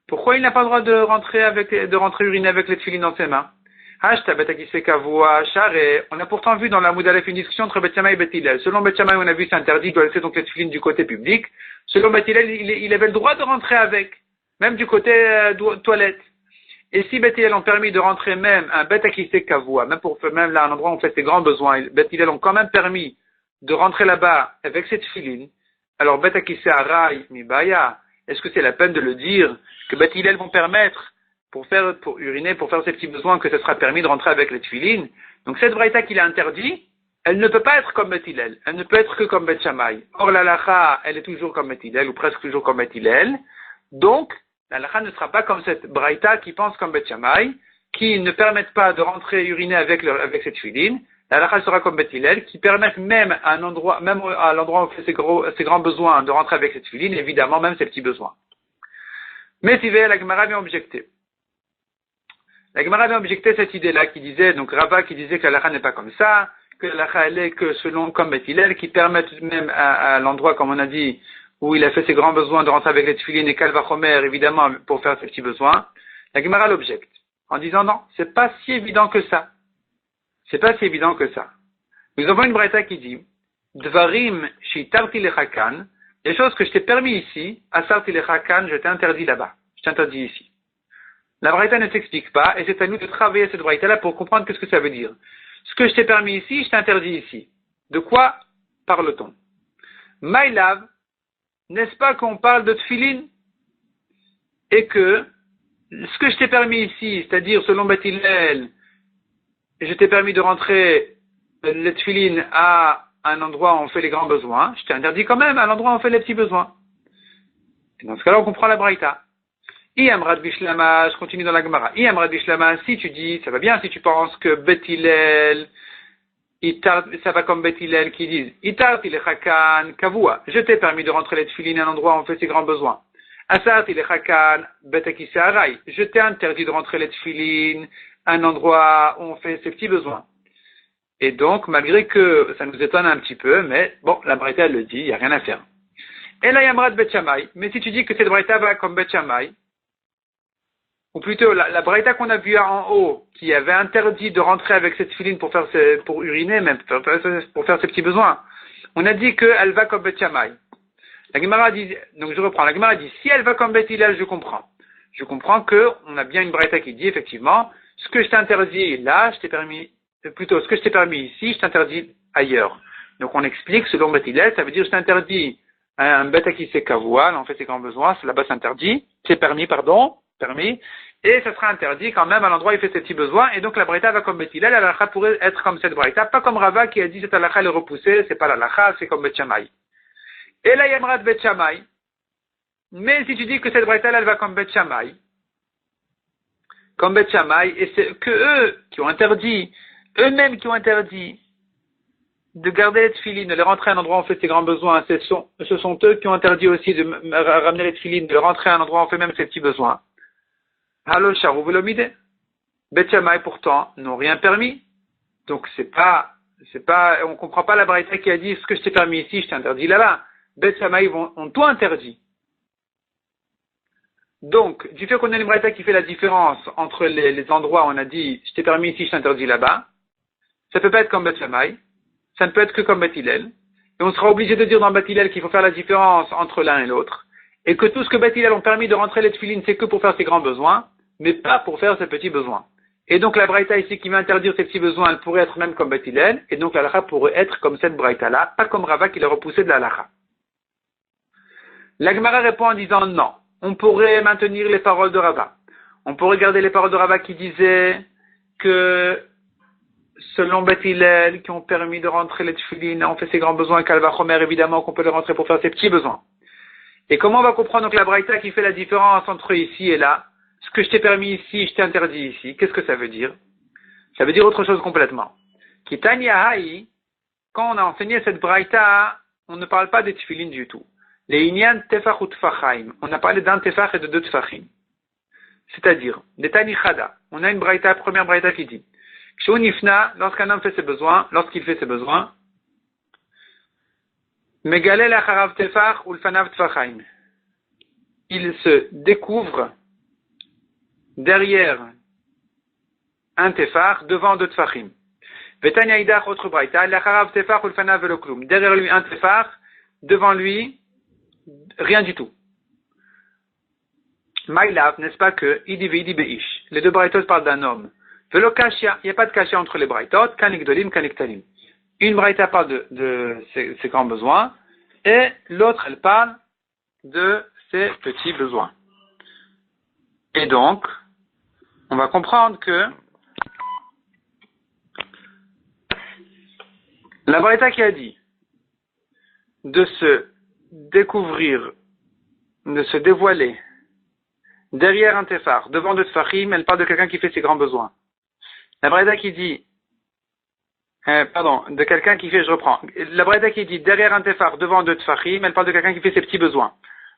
pourquoi il n'a pas le droit de rentrer uriner avec les tefilines dans ses mains? On a pourtant vu dans la Hamoud Aleph une discussion entre Bet Shammai et Bet Hillel. Selon Bet Shammai, on a vu c'est interdit, il doit laisser donc les tefilines du côté public. Selon Bet Hillel, il avait le droit de rentrer avec, même du côté toilette. Et si Bet Hillel ont permis de rentrer même un Bet Akisé Kavua, même là, un endroit où on fait ses grands besoins, Bet Hillel ont quand même permis de rentrer là-bas avec cette tefilines, alors Bet Akisé Aray Mibaya, est-ce que c'est la peine de le dire, que Bet Hillel vont permettre pour uriner, pour faire ses petits besoins, que ce sera permis de rentrer avec les tefilines? Donc cette braïta qu'il a interdit, elle ne peut pas être comme Bet Hillel. Elle ne peut être que comme Bet Shammai. Or, la lacha, elle est toujours comme Bet Hillel, ou presque toujours comme Bet Hillel. Donc, la lacha ne sera pas comme cette braïta qui pense comme Bet Shammai, qui ne permettent pas de rentrer uriner avec cette tefilines. La lacha sera comme Bet Hillel, qui permettent même à l'endroit où on fait ses grands besoins de rentrer avec cette tefilines, évidemment, même ses petits besoins. Mais si la Gemara vient objecter. La Gemara vient objecter cette idée-là qui disait, donc Rava qui disait que la lacha n'est pas comme ça, que la lacha elle est que selon comme Bet Hillel, qui permettent même à l'endroit, comme on a dit, où il a fait ses grands besoins de rentrer avec les tefilines et Kalvachomer, évidemment, pour faire ses petits besoins. La Gemara l'objecte, en disant non, c'est pas si évident que ça. C'est pas si évident que ça. Nous avons une braïta qui dit, Dvarim shitarti lechakan, les choses que je t'ai permis ici, asarti lechakan, je t'ai interdit là-bas. Je t'ai interdit ici. La braïta ne s'explique pas, et c'est à nous de travailler cette braïta-là pour comprendre qu'est-ce que ça veut dire. Ce que je t'ai permis ici, je t'ai interdit ici. De quoi parle-t-on? Maïlav, n'est-ce pas qu'on parle de tefilin? Et que, ce que je t'ai permis ici, c'est-à-dire selon Bet Hillel, je t'ai permis de rentrer les tefilin à un endroit où on fait les grands besoins, je t'ai interdit quand même à l'endroit où on fait les petits besoins. Et dans ce cas-là, on comprend la braïta. Amrad Bishlama, je continue dans la Gemara. Amrad Bishlama, si tu dis, ça va bien si tu penses que Bet Hillel, ça va comme Bet Hillel qui disent, Itar Tilechakan, Kavua, je t'ai permis de rentrer les tefilines à un endroit où on fait ses grands besoins. Asar Tilechakan, Bet Akisarai, je t'ai interdit de rentrer les tefilines à un endroit où on fait ses petits besoins. Et donc, malgré que ça nous étonne un petit peu, mais bon, la Braïta elle le dit, il n'y a rien à faire. Et là, Yamrad Bet Shammai, mais si tu dis que cette Braïta va comme Bet Shammai, ou plutôt la Braïta qu'on a vue en haut, qui avait interdit de rentrer avec cette filine pour uriner, même pour faire ses petits besoins, on a dit qu'elle va comme Bet Shammai. La Gemara dit, donc je reprends, la Gemara dit, si elle va comme Bet Hillel, je comprends. Je comprends que on a bien une Braïta qui dit, effectivement, ce que je t'interdis là, ce que je t'ai permis ici, je t'interdis ailleurs. Donc on explique, selon Bet Hillel, ça veut dire je t'interdis un bête qui s'est kavua, en fait ses grands besoins, là-bas c'est interdit, c'est permis, et ça sera interdit quand même à l'endroit où il fait ses petits besoins, et donc la Braïta va comme Bet Hillel, la halakha pourrait être comme cette Braïta, pas comme Rava qui a dit cette halakha elle est repoussée, c'est pas la halakha, c'est comme Bet Shammai. Et là Yamrad Bet Shammai, mais si tu dis que cette Braïta elle va comme Bet Shammai, et c'est que eux-mêmes qui ont interdit de garder les tefilines, de les rentrer à un endroit où on fait ses grands besoins, ce sont eux qui ont interdit aussi de ramener les tefilines, de les rentrer à un endroit où on fait même ses petits besoins. Halo Charou Velomide. Bet Shammai pourtant n'ont rien permis. Donc on comprend pas la Braïta qui a dit ce que je t'ai permis ici, je t'ai interdit là-bas. Bet Shammai ont tout interdit. Donc, du fait qu'on a une Braïta qui fait la différence entre les endroits où on a dit je t'ai permis ici, je t'interdis là-bas, ça peut pas être comme Bet Shammai, ça ne peut être que comme Bet Hillel. Et on sera obligé de dire dans Bet Hillel qu'il faut faire la différence entre l'un et l'autre, et que tout ce que Bet Hillel ont permis de rentrer les tefilines, c'est que pour faire ses grands besoins, mais pas pour faire ses petits besoins. Et donc la Braïta ici qui va interdire ses petits besoins, elle pourrait être même comme Bet Hillel, et donc la halakha pourrait être comme cette Braïta-là, pas comme Rava qui l'a repoussé de la halakha. La Gemara répond en disant non. On pourrait maintenir les paroles de Rava. On pourrait garder les paroles de Rava qui disaient que selon Bet Hillel, qui ont permis de rentrer les tefilines, on fait ses grands besoins, Kalva Chomer, évidemment qu'on peut les rentrer pour faire ses petits besoins. Et comment on va comprendre donc la Braïta qui fait la différence entre ici et là? Ce que je t'ai permis ici, je t'ai interdit ici. Qu'est-ce que ça veut dire? Ça veut dire autre chose complètement. Kitanya Haï, quand on a enseigné cette Braïta, on ne parle pas des tefilines du tout. Les Inyan Tefach ou Tfachaim. On a parlé d'un Tefach et de deux Tfachim. C'est-à-dire, des Tani Chada. On a une Braïta, première Braïta qui dit lorsqu'un homme fait ses besoins, Megalel acharav tefach ulfanav tfachaim. Il se découvre derrière un tefach devant deux tfachim. Vetanya idach autre braïta, l'acharav tefach ulfanav veloklum. Derrière lui un tefach, devant lui rien du tout. Maïlav, n'est-ce pas que idi veidi beish. Les deux braïtos parlent d'un homme. Velo kashia, il n'y a pas de kashia entre les braïtot, kanikdolim, kaniktalim. Une braïta parle de ses grands besoins, et l'autre, elle parle de ses petits besoins. Et donc, on va comprendre que la braïta qui a dit de se découvrir, de se dévoiler derrière un tefar, devant deux tefachim, elle parle de quelqu'un qui fait ses grands besoins. La braïta qui dit de quelqu'un qui fait, je reprends. La Braïta qui dit derrière un tefar, devant deux tefachim, elle parle de quelqu'un qui fait ses petits besoins.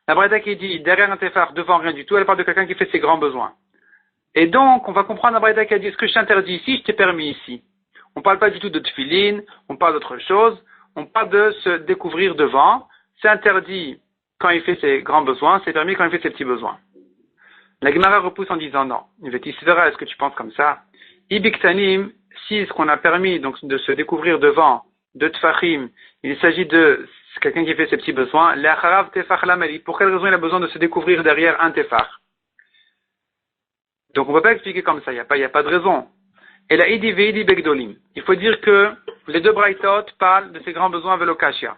La Braïta qui dit derrière un tefar, devant rien du tout, elle parle de quelqu'un qui fait ses grands besoins. Et donc, on va comprendre la Braïta qui a dit ce que je t'interdis ici, je t'ai permis ici. On parle pas du tout de tefilin, on parle d'autre chose, on parle de se découvrir devant. C'est interdit quand il fait ses grands besoins, c'est permis quand il fait ses petits besoins. La Gemara repousse en disant non. Est-ce que tu penses comme ça? Ibiktanim, si ce qu'on a permis donc de se découvrir devant deux tfachim, il s'agit de quelqu'un qui fait ses petits besoins, l'acharav tefach lamali. Pour quelle raison il a besoin de se découvrir derrière un tefach? Donc on ne peut pas expliquer comme ça, il n'y a pas de raison. Et la idi veidi begdolim. Il faut dire que les deux braïtot parlent de ses grands besoins velo kashia.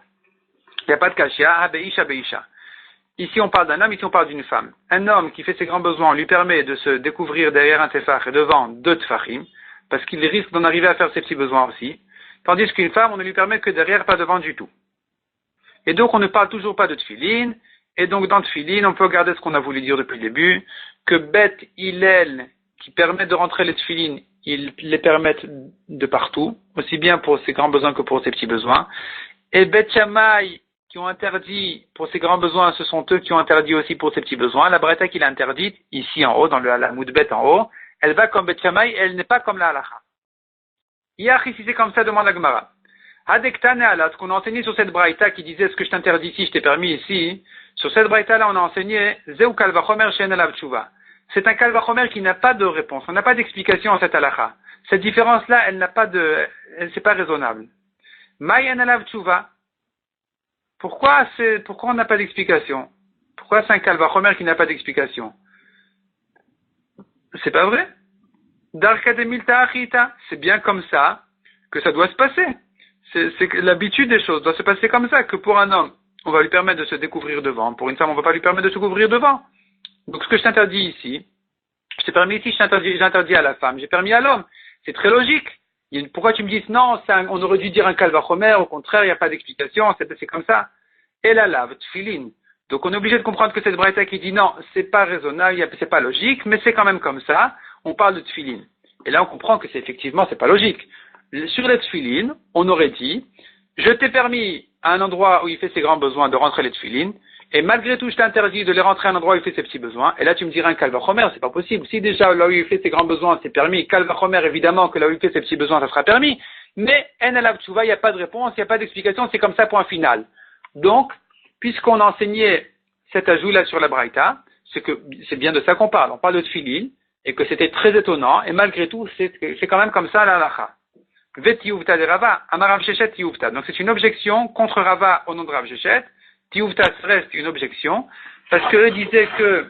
Il n'y a pas de kashia, habeisha beisha. Ici on parle d'un homme, ici on parle d'une femme. Un homme qui fait ses grands besoins lui permet de se découvrir derrière un tefach et devant deux tfachim, parce qu'il risque d'en arriver à faire ses petits besoins aussi. Tandis qu'une femme, on ne lui permet que derrière, pas devant du tout. Et donc, on ne parle toujours pas de tefilin, Et donc, dans Tfilin, on peut regarder ce qu'on a voulu dire depuis le début, que Bet Hillel, qui permet de rentrer les Tfilin, ils les permettent de partout, aussi bien pour ses grands besoins que pour ses petits besoins. Et Bet Shammai, qui ont interdit pour ses grands besoins, ce sont eux qui ont interdit aussi pour ses petits besoins. La Braïta qu'il a interdite, ici en haut, dans la Moudbet en haut, elle va comme Bet Shammai, elle n'est pas comme la Halacha. Yach, si c'est comme ça, demande la Gemara. Hadektane ala, ce qu'on a enseigné sur cette Braïta qui disait ce que je t'interdis ici, je t'ai permis ici, sur cette Braïta là, on a enseigné Zeu Kalvachomer Shen Alav Tshuva. C'est un Kalvachomer qui n'a pas de réponse, on n'a pas d'explication à cette Halacha. Cette différence-là, c'est pas raisonnable. Mayan Alav Tshuva. Pourquoi on n'a pas d'explication? Pourquoi c'est un Kalvachomer qui n'a pas d'explication? C'est pas vrai? Darkademilta Achita. C'est bien comme ça que ça doit se passer. C'est que l'habitude des choses doit se passer comme ça, que pour un homme, on va lui permettre de se découvrir devant. Pour une femme, on ne va pas lui permettre de se couvrir devant. Donc, ce que je t'interdis ici, je t'ai permis ici, j'interdis à la femme, j'ai permis à l'homme. C'est très logique. Pourquoi tu me dis non, on aurait dû dire un Kalvachomer, au contraire, il n'y a pas d'explication, c'est comme ça. Et la lave, Tfilin. Donc, on est obligé de comprendre que cette braïta qui dit non, c'est pas raisonnable, c'est pas logique, mais c'est quand même comme ça. On parle de Tfilin. Et là, on comprend que c'est pas logique. Sur les Tfilin, on aurait dit, je t'ai permis à un endroit où il fait ses grands besoins de rentrer les Tfilin, et malgré tout, je t'interdis de les rentrer à un endroit où il fait ses petits besoins. Et là, tu me dirais un Kalvachomer, c'est pas possible. Si déjà là où il fait ses grands besoins, c'est permis, Kalvachomer, évidemment que là où il fait ses petits besoins, ça sera permis. Mais En Alav Tshuva, il n'y a pas de réponse, il n'y a pas d'explication, c'est comme ça, point final. Donc, puisqu'on a enseigné cet ajout-là sur la Braïta, c'est bien de ça qu'on parle. On parle de Tfilin, et que c'était très étonnant, et malgré tout, c'est quand même comme ça la halacha. Vet yuvta de Rava, amarav shechet yuvta. Donc c'est une objection contre Rava au nom de Rav Shechet. Tiyuvta reste une objection, parce qu'eux disaient que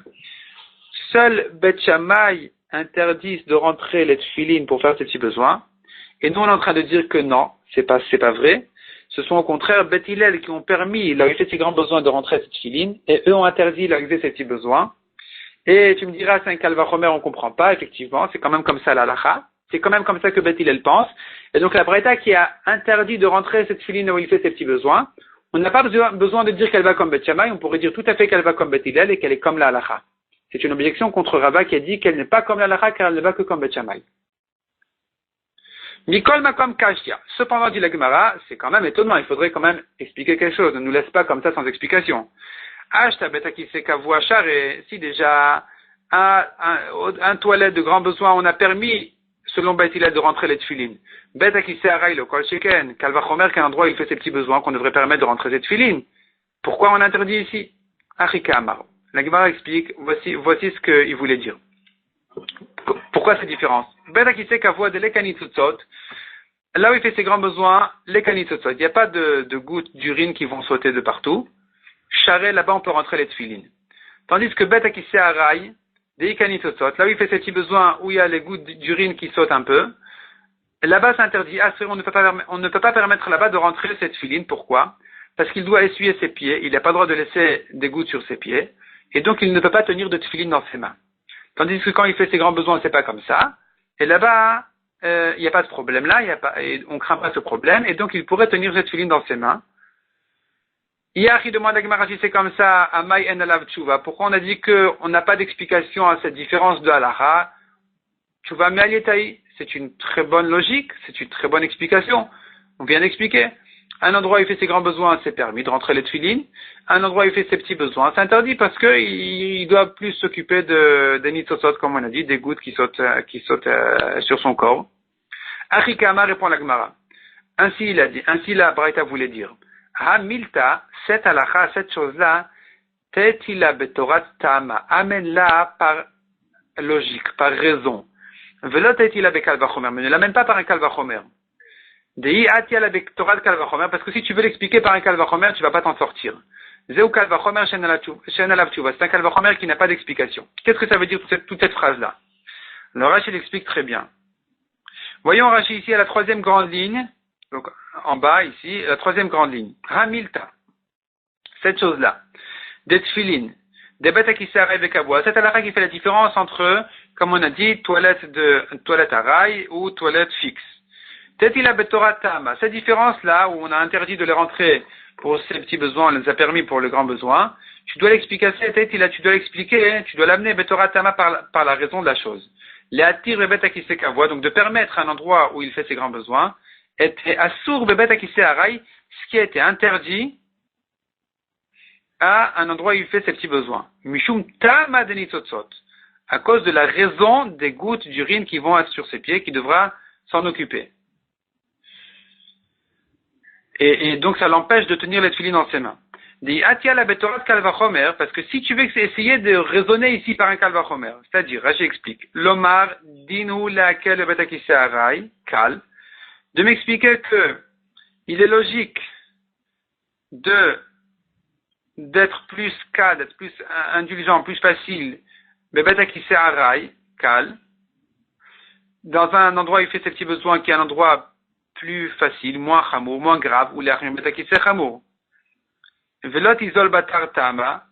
seul Bet Shammai interdisent de rentrer les tfilines pour faire ses petits besoins, et nous on est en train de dire que non, c'est pas vrai. Ce sont au contraire Bet Hillel qui ont permis, là où il fait ses grands besoins, de rentrer ces tfilines, et eux ont interdit là où il fait ses petits besoins. Et tu me diras, c'est un Kalvachomer, on comprend pas, effectivement, c'est quand même comme ça la halacha. C'est quand même comme ça que Bet Hillel pense. Et donc la Braïta qui a interdit de rentrer cette filine où il fait ses petits besoins, on n'a pas besoin de dire qu'elle va comme Bet Shammai, on pourrait dire tout à fait qu'elle va comme Bet Hillel et qu'elle est comme la halacha. C'est une objection contre Rava qui a dit qu'elle n'est pas comme la halacha car elle ne va que comme Bet Shammai. Mikol makom kashia. Cependant, dit la Gemara, c'est quand même étonnant, il faudrait quand même expliquer quelque chose, ne nous laisse pas comme ça sans explication. Ashta betakiseka voachar, et si déjà un toilette de grand besoin, on a permis, selon Bet Hillel, de rentrer les tfilines. Betakise aray le kol sheken, Kalvachomer, qu'un endroit où il fait ses petits besoins, qu'on devrait permettre de rentrer les tfilines. Pourquoi on interdit ici? Achika amar. La Gemara explique, voici ce qu'il voulait dire. Pourquoi cette différence? Betakiseka voa de lekanitzutzot, là où il fait ses grands besoins, lekanitzutzot, il n'y a pas de gouttes d'urine qui vont sauter de partout. Charé, là-bas, on peut rentrer les tfilines. Tandis que Bet Akissé Araï, des Ikanitotsot, là où il fait ses petits besoins, où il y a les gouttes d'urine qui sautent un peu, là-bas, c'est interdit. On ne peut pas permettre là-bas de rentrer cette tfiline. Pourquoi? Parce qu'il doit essuyer ses pieds. Il n'a pas le droit de laisser des gouttes sur ses pieds. Et donc, il ne peut pas tenir de tfiline dans ses mains. Tandis que quand il fait ses grands besoins, c'est pas comme ça. Et là-bas, il n'y a pas de problème là, on craint pas ce problème. Et donc, il pourrait tenir cette tfiline dans ses mains. Yachi demande à Gemara si c'est comme ça, à Mai en Alav Tshuva. Pourquoi on a dit qu'on n'a pas d'explication à cette différence de halacha? Tshuva me'alietaï, c'est une très bonne logique, c'est une très bonne explication. On vient d'expliquer. Un endroit où il fait ses grands besoins, c'est permis de rentrer les tfilines. Un endroit où il fait ses petits besoins, c'est interdit parce qu'il doit plus s'occuper des nitzotzot, comme on a dit, des gouttes qui sautent sur son corps. Achikama répond à la Gemara. Ainsi la Braïta voulait dire. Hamilta, cette halakha, cette chose-là, tetila betorat tama, amène-la par logique, par raison. Velo tetila bekalvachomer, mais ne l'amène pas par un kalvachomer. Dei atia la betorat kalvachomer, parce que si tu veux l'expliquer par un kalvachomer, tu vas pas t'en sortir. Zeu kalvachomer shen alav tshuva, c'est un kalvachomer qui n'a pas d'explication. Qu'est-ce que ça veut dire toute cette phrase-là? Le Rashi l'explique très bien. Voyons Rashi ici à la troisième grande ligne. Donc, en bas, ici, la troisième grande ligne. Hamilta. Cette chose-là. Des tfilines. Des bêtes qui s'arrêtent avec abois. C'est halakha qui fait la différence entre, comme on a dit, toilette à rail ou toilette fixe. Tetila betora tama. Cette différence-là, où on a interdit de les rentrer pour ses petits besoins, on les a permis pour le grand besoin. tu dois l'expliquer, tu dois l'expliquer, tu dois l'amener Betorah Tama par la raison de la chose. Les attir bebet akise kavua, donc de permettre un endroit où il fait ses grands besoins, et assour bebet akise arai, ce qui a été interdit à un endroit où il fait ses petits besoins. Mishum tama denitzotzot, à cause de la raison des gouttes d'urine qui vont être sur ses pieds, qui devra s'en occuper. Et donc ça l'empêche de tenir les tefilines dans ses mains. Parce que si tu veux essayer de raisonner ici par un kalvachomer, c'est-à-dire, Rashi explique, l'omar dinu laquelle betakise arai, kal, de m'expliquer que il est logique d'être plus kal, d'être plus indulgent, plus facile, betakise arai, kal, dans un endroit où il fait ses petits besoins, qui est un endroit plus facile, moins chamour, moins grave, ou l'achmir betakise chamour. Velot isol batar tama,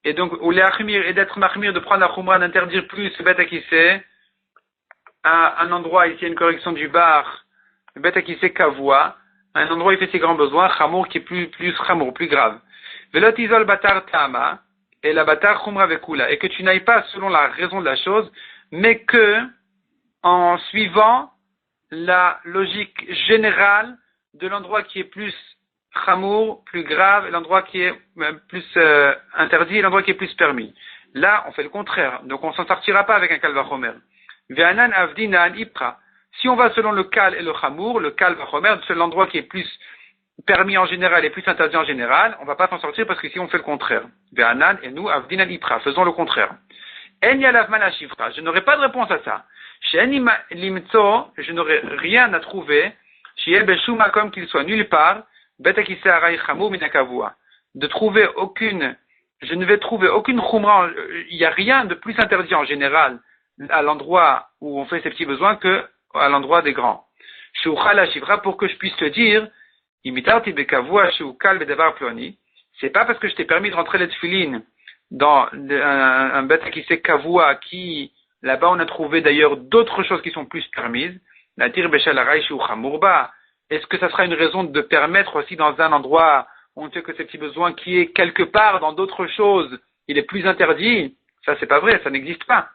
et donc, ou l'achmir, et d'être mahmir, de prendre la khumra, d'interdire plus betakise, à un endroit, ici, il y a une correction du bar, betakise kavua, un endroit où il fait ses grands besoins, chamour qui est plus chamour, plus grave. Velot isol batar tama, et la batar khumra vekula, et que tu n'ailles pas selon la raison de la chose, mais que, en suivant la logique générale de l'endroit qui est plus chamour, plus grave, et l'endroit qui est plus interdit, et l'endroit qui est plus permis. Là, on fait le contraire. Donc, on s'en sortira pas avec un kalvachomer. Ve'anan avdinan ipra. Si on va selon le kal et le chamour, le kalvachomer, c'est l'endroit qui est plus permis en général et plus interdit en général, on va pas s'en sortir parce qu'ici on fait le contraire. Ve'anan et nous avdinan ipra. Faisons le contraire. En yalavman ashifra. Je n'aurai pas de réponse à ça. Chez limtso, je n'aurai rien à trouver. Chez beshuma comme qu'il soit nulle part. De trouver je ne vais trouver aucune khumra, il n'y a rien de plus interdit en général à l'endroit où on fait ses petits besoins que à l'endroit des grands. Pour que je puisse te dire, c'est pas parce que je t'ai permis de rentrer les tefilines dans un bête qui c'est kavua qui, là-bas on a trouvé d'ailleurs d'autres choses qui sont plus permises, la tir beshal arai shu chamurba. Est-ce que ça sera une raison de permettre aussi dans un endroit où on ne fait que ces petits besoins qui est quelque part dans d'autres choses, il est plus interdit? Ça, c'est pas vrai, ça n'existe pas.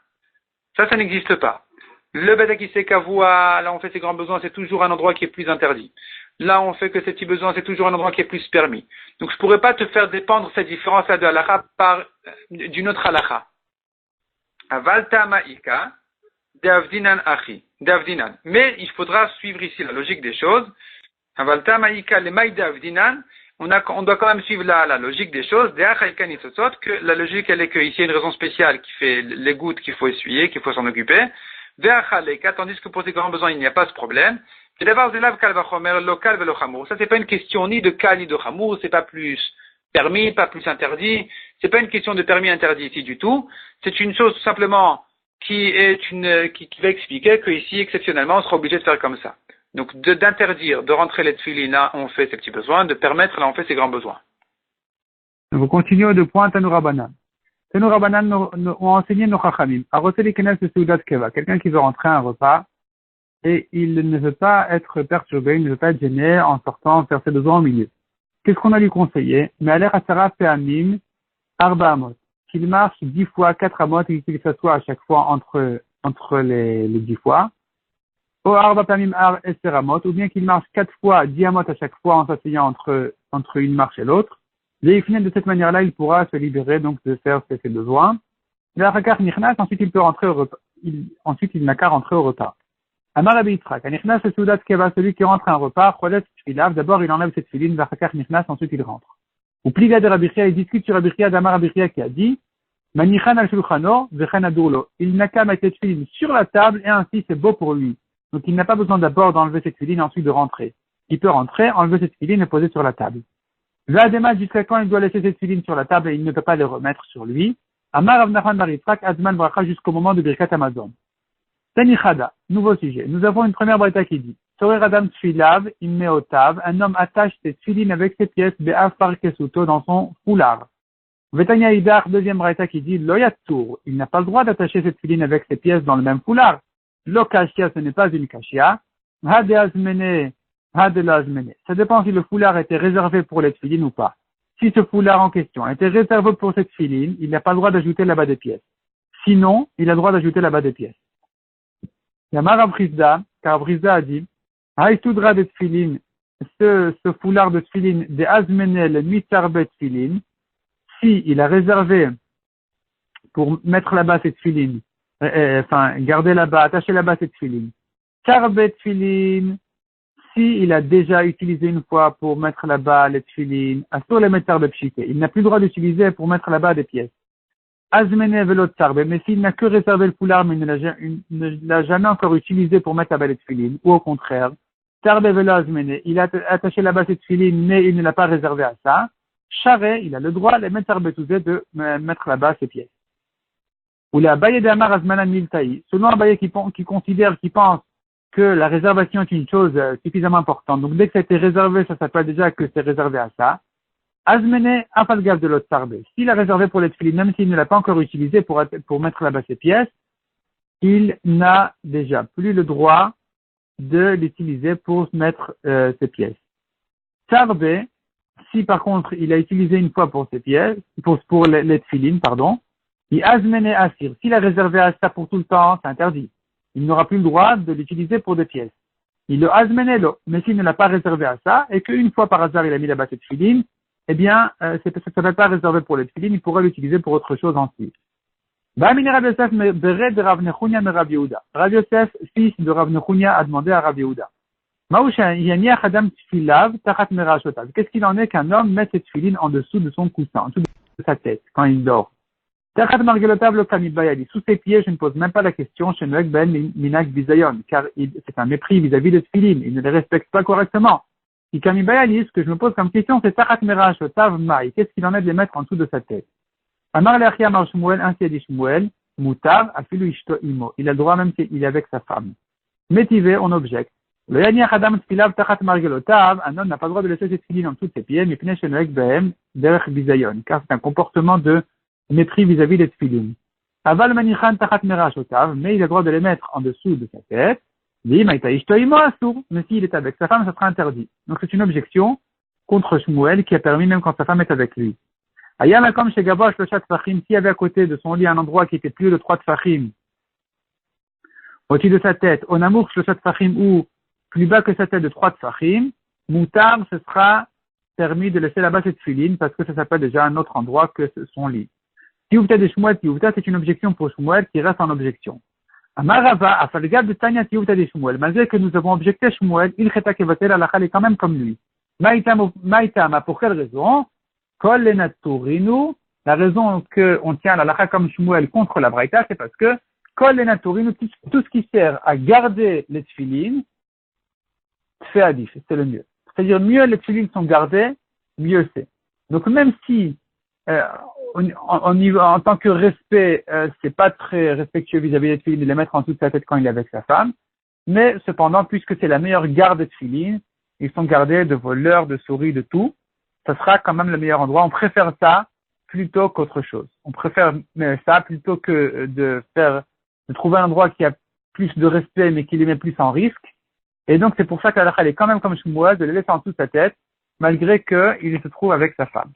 Ça n'existe pas. Le Bedakise Kavua, là on fait ses grands besoins, c'est toujours un endroit qui est plus interdit. Là on fait que ces petits besoins, c'est toujours un endroit qui est plus permis. Donc je pourrais pas te faire dépendre cette différence-là de halakha d'une autre halakha. Avalta ma'ika, d'avdinan achi. D'avdinan. Mais il faudra suivre ici la logique des choses. Avalta ma'ika le maï d'avdinan. On doit quand même suivre la logique des choses. Que la logique, elle est qu'ici, il y a une raison spéciale qui fait les gouttes qu'il faut essuyer, qu'il faut s'en occuper. Tandis que pour ces grands besoins, il n'y a pas ce problème. Et d'abord, ça, c'est pas une question ni de kal ni de chamour, c'est pas plus permis, pas plus interdit. C'est pas une question de permis interdit ici du tout. C'est une chose tout simplement qui va expliquer qu'ici, exceptionnellement, on sera obligé de faire comme ça. Donc, d'interdire, de rentrer les tefilines, là, on fait ses petits besoins, de permettre, là, on fait ses grands besoins. Nous continuons de point Tanoura Banan. Tanoura Banan ont enseigné nos chachamim. À Roteli Kenes de Seudat Keva. Quelqu'un qui veut rentrer à un repas, et il ne veut pas être perturbé, il ne veut pas être gêné en sortant faire ses besoins au milieu. Qu'est-ce qu'on a lui conseillé? Mais à l'air Asara Peamim, Arba Amot. Qu'il marche 10 fois, 4 amot, et qu'il s'assoit à chaque fois entre les 10 fois. Ou Arba Peamim Ar Eser Amot, ou bien qu'il marche 4 fois, 10 amot à chaque fois en s'asseyant entre une marche et l'autre. Et de cette manière-là, il pourra se libérer donc de faire ses besoins. Ensuite, il peut rentrer au repas. Ensuite, il n'a qu'à rentrer au repas. Amar Rabbi Yitzhak, Nichnas c'est Seudat Keva, celui qui rentre à un repas, Cholet Tfilav, d'abord il enlève cette filine, Vachakar Nichnas, ensuite il rentre. Ou Pliga de Rabbi Chia, il discute sur Rabbi Chia d'Amar Rabbi Chia qui a dit, Manichan al Shulchano, Vechen Adurlo. Il n'a qu'à mettre cette filine sur la table et ainsi c'est beau pour lui. Donc il n'a pas besoin d'abord d'enlever cette filine et ensuite de rentrer. Il peut rentrer, enlever cette filine et poser sur la table. L'adémat jusqu'à quand il doit laisser cette filine sur la table et il ne peut pas les remettre sur lui. Amar Rav Nachman bar Yitzhak, Azman Bracha jusqu'au moment de Birkat Amazon. Tanichada, nouveau sujet. Nous avons une première braïta qui dit, Sorer Adam Tfilav, Immeotav, un homme attache ses tfilines avec ses pièces, Be'av par Kesuto, dans son foulard. Vetania Idar, deuxième braïta qui dit, Loyatur, il n'a pas le droit d'attacher ses tfilines avec ses pièces dans le même foulard. Lo kashia, ce n'est pas une kashia. Hade azmene, hade lazmene. Ça dépend si le foulard était réservé pour les tfilines ou pas. si ce foulard en question était réservé pour cette filine, il n'a pas le droit d'ajouter là-bas des pièces. Sinon, il a le droit d'ajouter là-bas des pièces. Yamar Abrizda, car Abrizda a dit, Haïtoudra de tfilin, ce foulard de tfilin, de Azmenel Mitzarbe tfilin, si il a réservé pour mettre là-bas cette tfilin, garder là-bas, attacher là-bas cette tfilin. Tarbe tfilin, si il a déjà utilisé une fois pour mettre là-bas les tfilin, asur le mettre de pshite, il n'a plus le droit d'utiliser pour mettre là-bas des pièces. Azmene velo tsarbe, mais s'il n'a que réservé le foulard, mais ne l'a jamais encore utilisé pour mettre là-bas les tfilin, ou au contraire, tsarbe velo azmene, il a attaché là-bas cette tfilin, mais il ne l'a pas réservé à ça, charé, il a le droit, les mettre de mettre là-bas ses pièces. Ou la Abaye d'Amar Azmanan Miltaï, selon Abaye qui pense que la réservation est une chose suffisamment importante. Donc, dès que ça a été réservé, ça s'appelle déjà que c'est réservé à ça. Azmene Afalgav de l'autre sarbe. S'il a réservé pour les tfilin, même s'il ne l'a pas encore utilisé pour mettre là-bas ses pièces, il n'a déjà plus le droit de l'utiliser pour mettre ses pièces. Sarbe, si par contre il a utilisé une fois pour ses pièces, pour les tfilin, pardon, il azmene asir. S'il a réservé à ça pour tout le temps, c'est interdit. Il n'aura plus le droit de l'utiliser pour des pièces. Il le azmenelo, mais s'il ne l'a pas réservé à ça, et qu'une fois par hasard il a mis là-bas cette tfilin, eh bien, ça ne s'appelle pas réservé pour les tfilin, il pourra l'utiliser pour autre chose ensuite. Ba'amine Rav Yosef bered de Rav Nechunya me Rav Yehuda. Rav Yosef, fils de Rav Nechunya, a demandé à Rav Yehuda. Qu'est-ce qu'il en est qu'un homme met cette tfilin en dessous de son coussin, en dessous de sa tête, quand il dort? Sous ses pieds, je ne pose même pas la question chez Noek Ben Minak Bizayon, car c'est un mépris vis-à-vis de tfilin, il ne les respecte pas correctement. Ce que je me pose comme question, c'est qu'est-ce qu'il en est de les mettre en dessous de sa tête? Amar Leachia Mar Shmuel, ainsi a dit Shmuel, Mutav, afilu ishto imo. Il a le droit même s'il est avec sa femme. Métivé, on objecte. Le yaniach adam tfilav tachat margelotav, un homme n'a pas le droit de laisser ses tfilin en dessous de ses pieds, mais pnei shenoek behem derech bizayon, car c'est un comportement de mépris vis-à-vis des tfilin. Aval manichan tachat merashotav, mais il a le droit de les mettre en dessous de sa tête. Mais s'il est avec sa femme, ça sera interdit. Donc c'est une objection contre Shmuel qui a permis même quand sa femme est avec lui. Ayama comme chez Gabosh le chat fachim, s'il y avait à côté de son lit un endroit qui était plus de 3 tfachim, au-dessus de sa tête, on amour le chat fachim ou plus bas que sa tête de 3 tfachim, moutar, ce sera permis de laisser là-bas cette filine parce que ça s'appelle déjà un autre endroit que son lit. Tiouvta de Shmuel, Tiouvta, c'est une objection pour Shmuel qui reste en objection. Amarava, Afalgab de Tanya Tiouvta de Shmuel, malgré que nous avons objecté Shmuel, il cheta kevatel alachal est quand même comme lui. Maïtama, pour quelle raison? Kol lenaturinu, la raison qu'on tient la lacha comme Shmuel contre la Braïta, c'est parce que Kol lenaturinu, tout ce qui sert à garder les tfilin, fait adif, c'est le mieux. C'est-à-dire, mieux les tfilin sont gardés, mieux c'est. Donc même si en tant que respect, c'est pas très respectueux vis-à-vis des tfilin de les mettre en dessous de sa tête quand il est avec sa femme, mais cependant, puisque c'est la meilleure garde des tfilin, ils sont gardés de voleurs, de souris, de tout, ça sera quand même le meilleur endroit. On préfère ça plutôt qu'autre chose. On préfère ça plutôt que de trouver un endroit qui a plus de respect mais qui les met plus en risque. Et donc c'est pour ça que la halakha est quand même comme Shmuel, de les laisser en dessous de sa tête, malgré qu'il se trouve avec sa femme.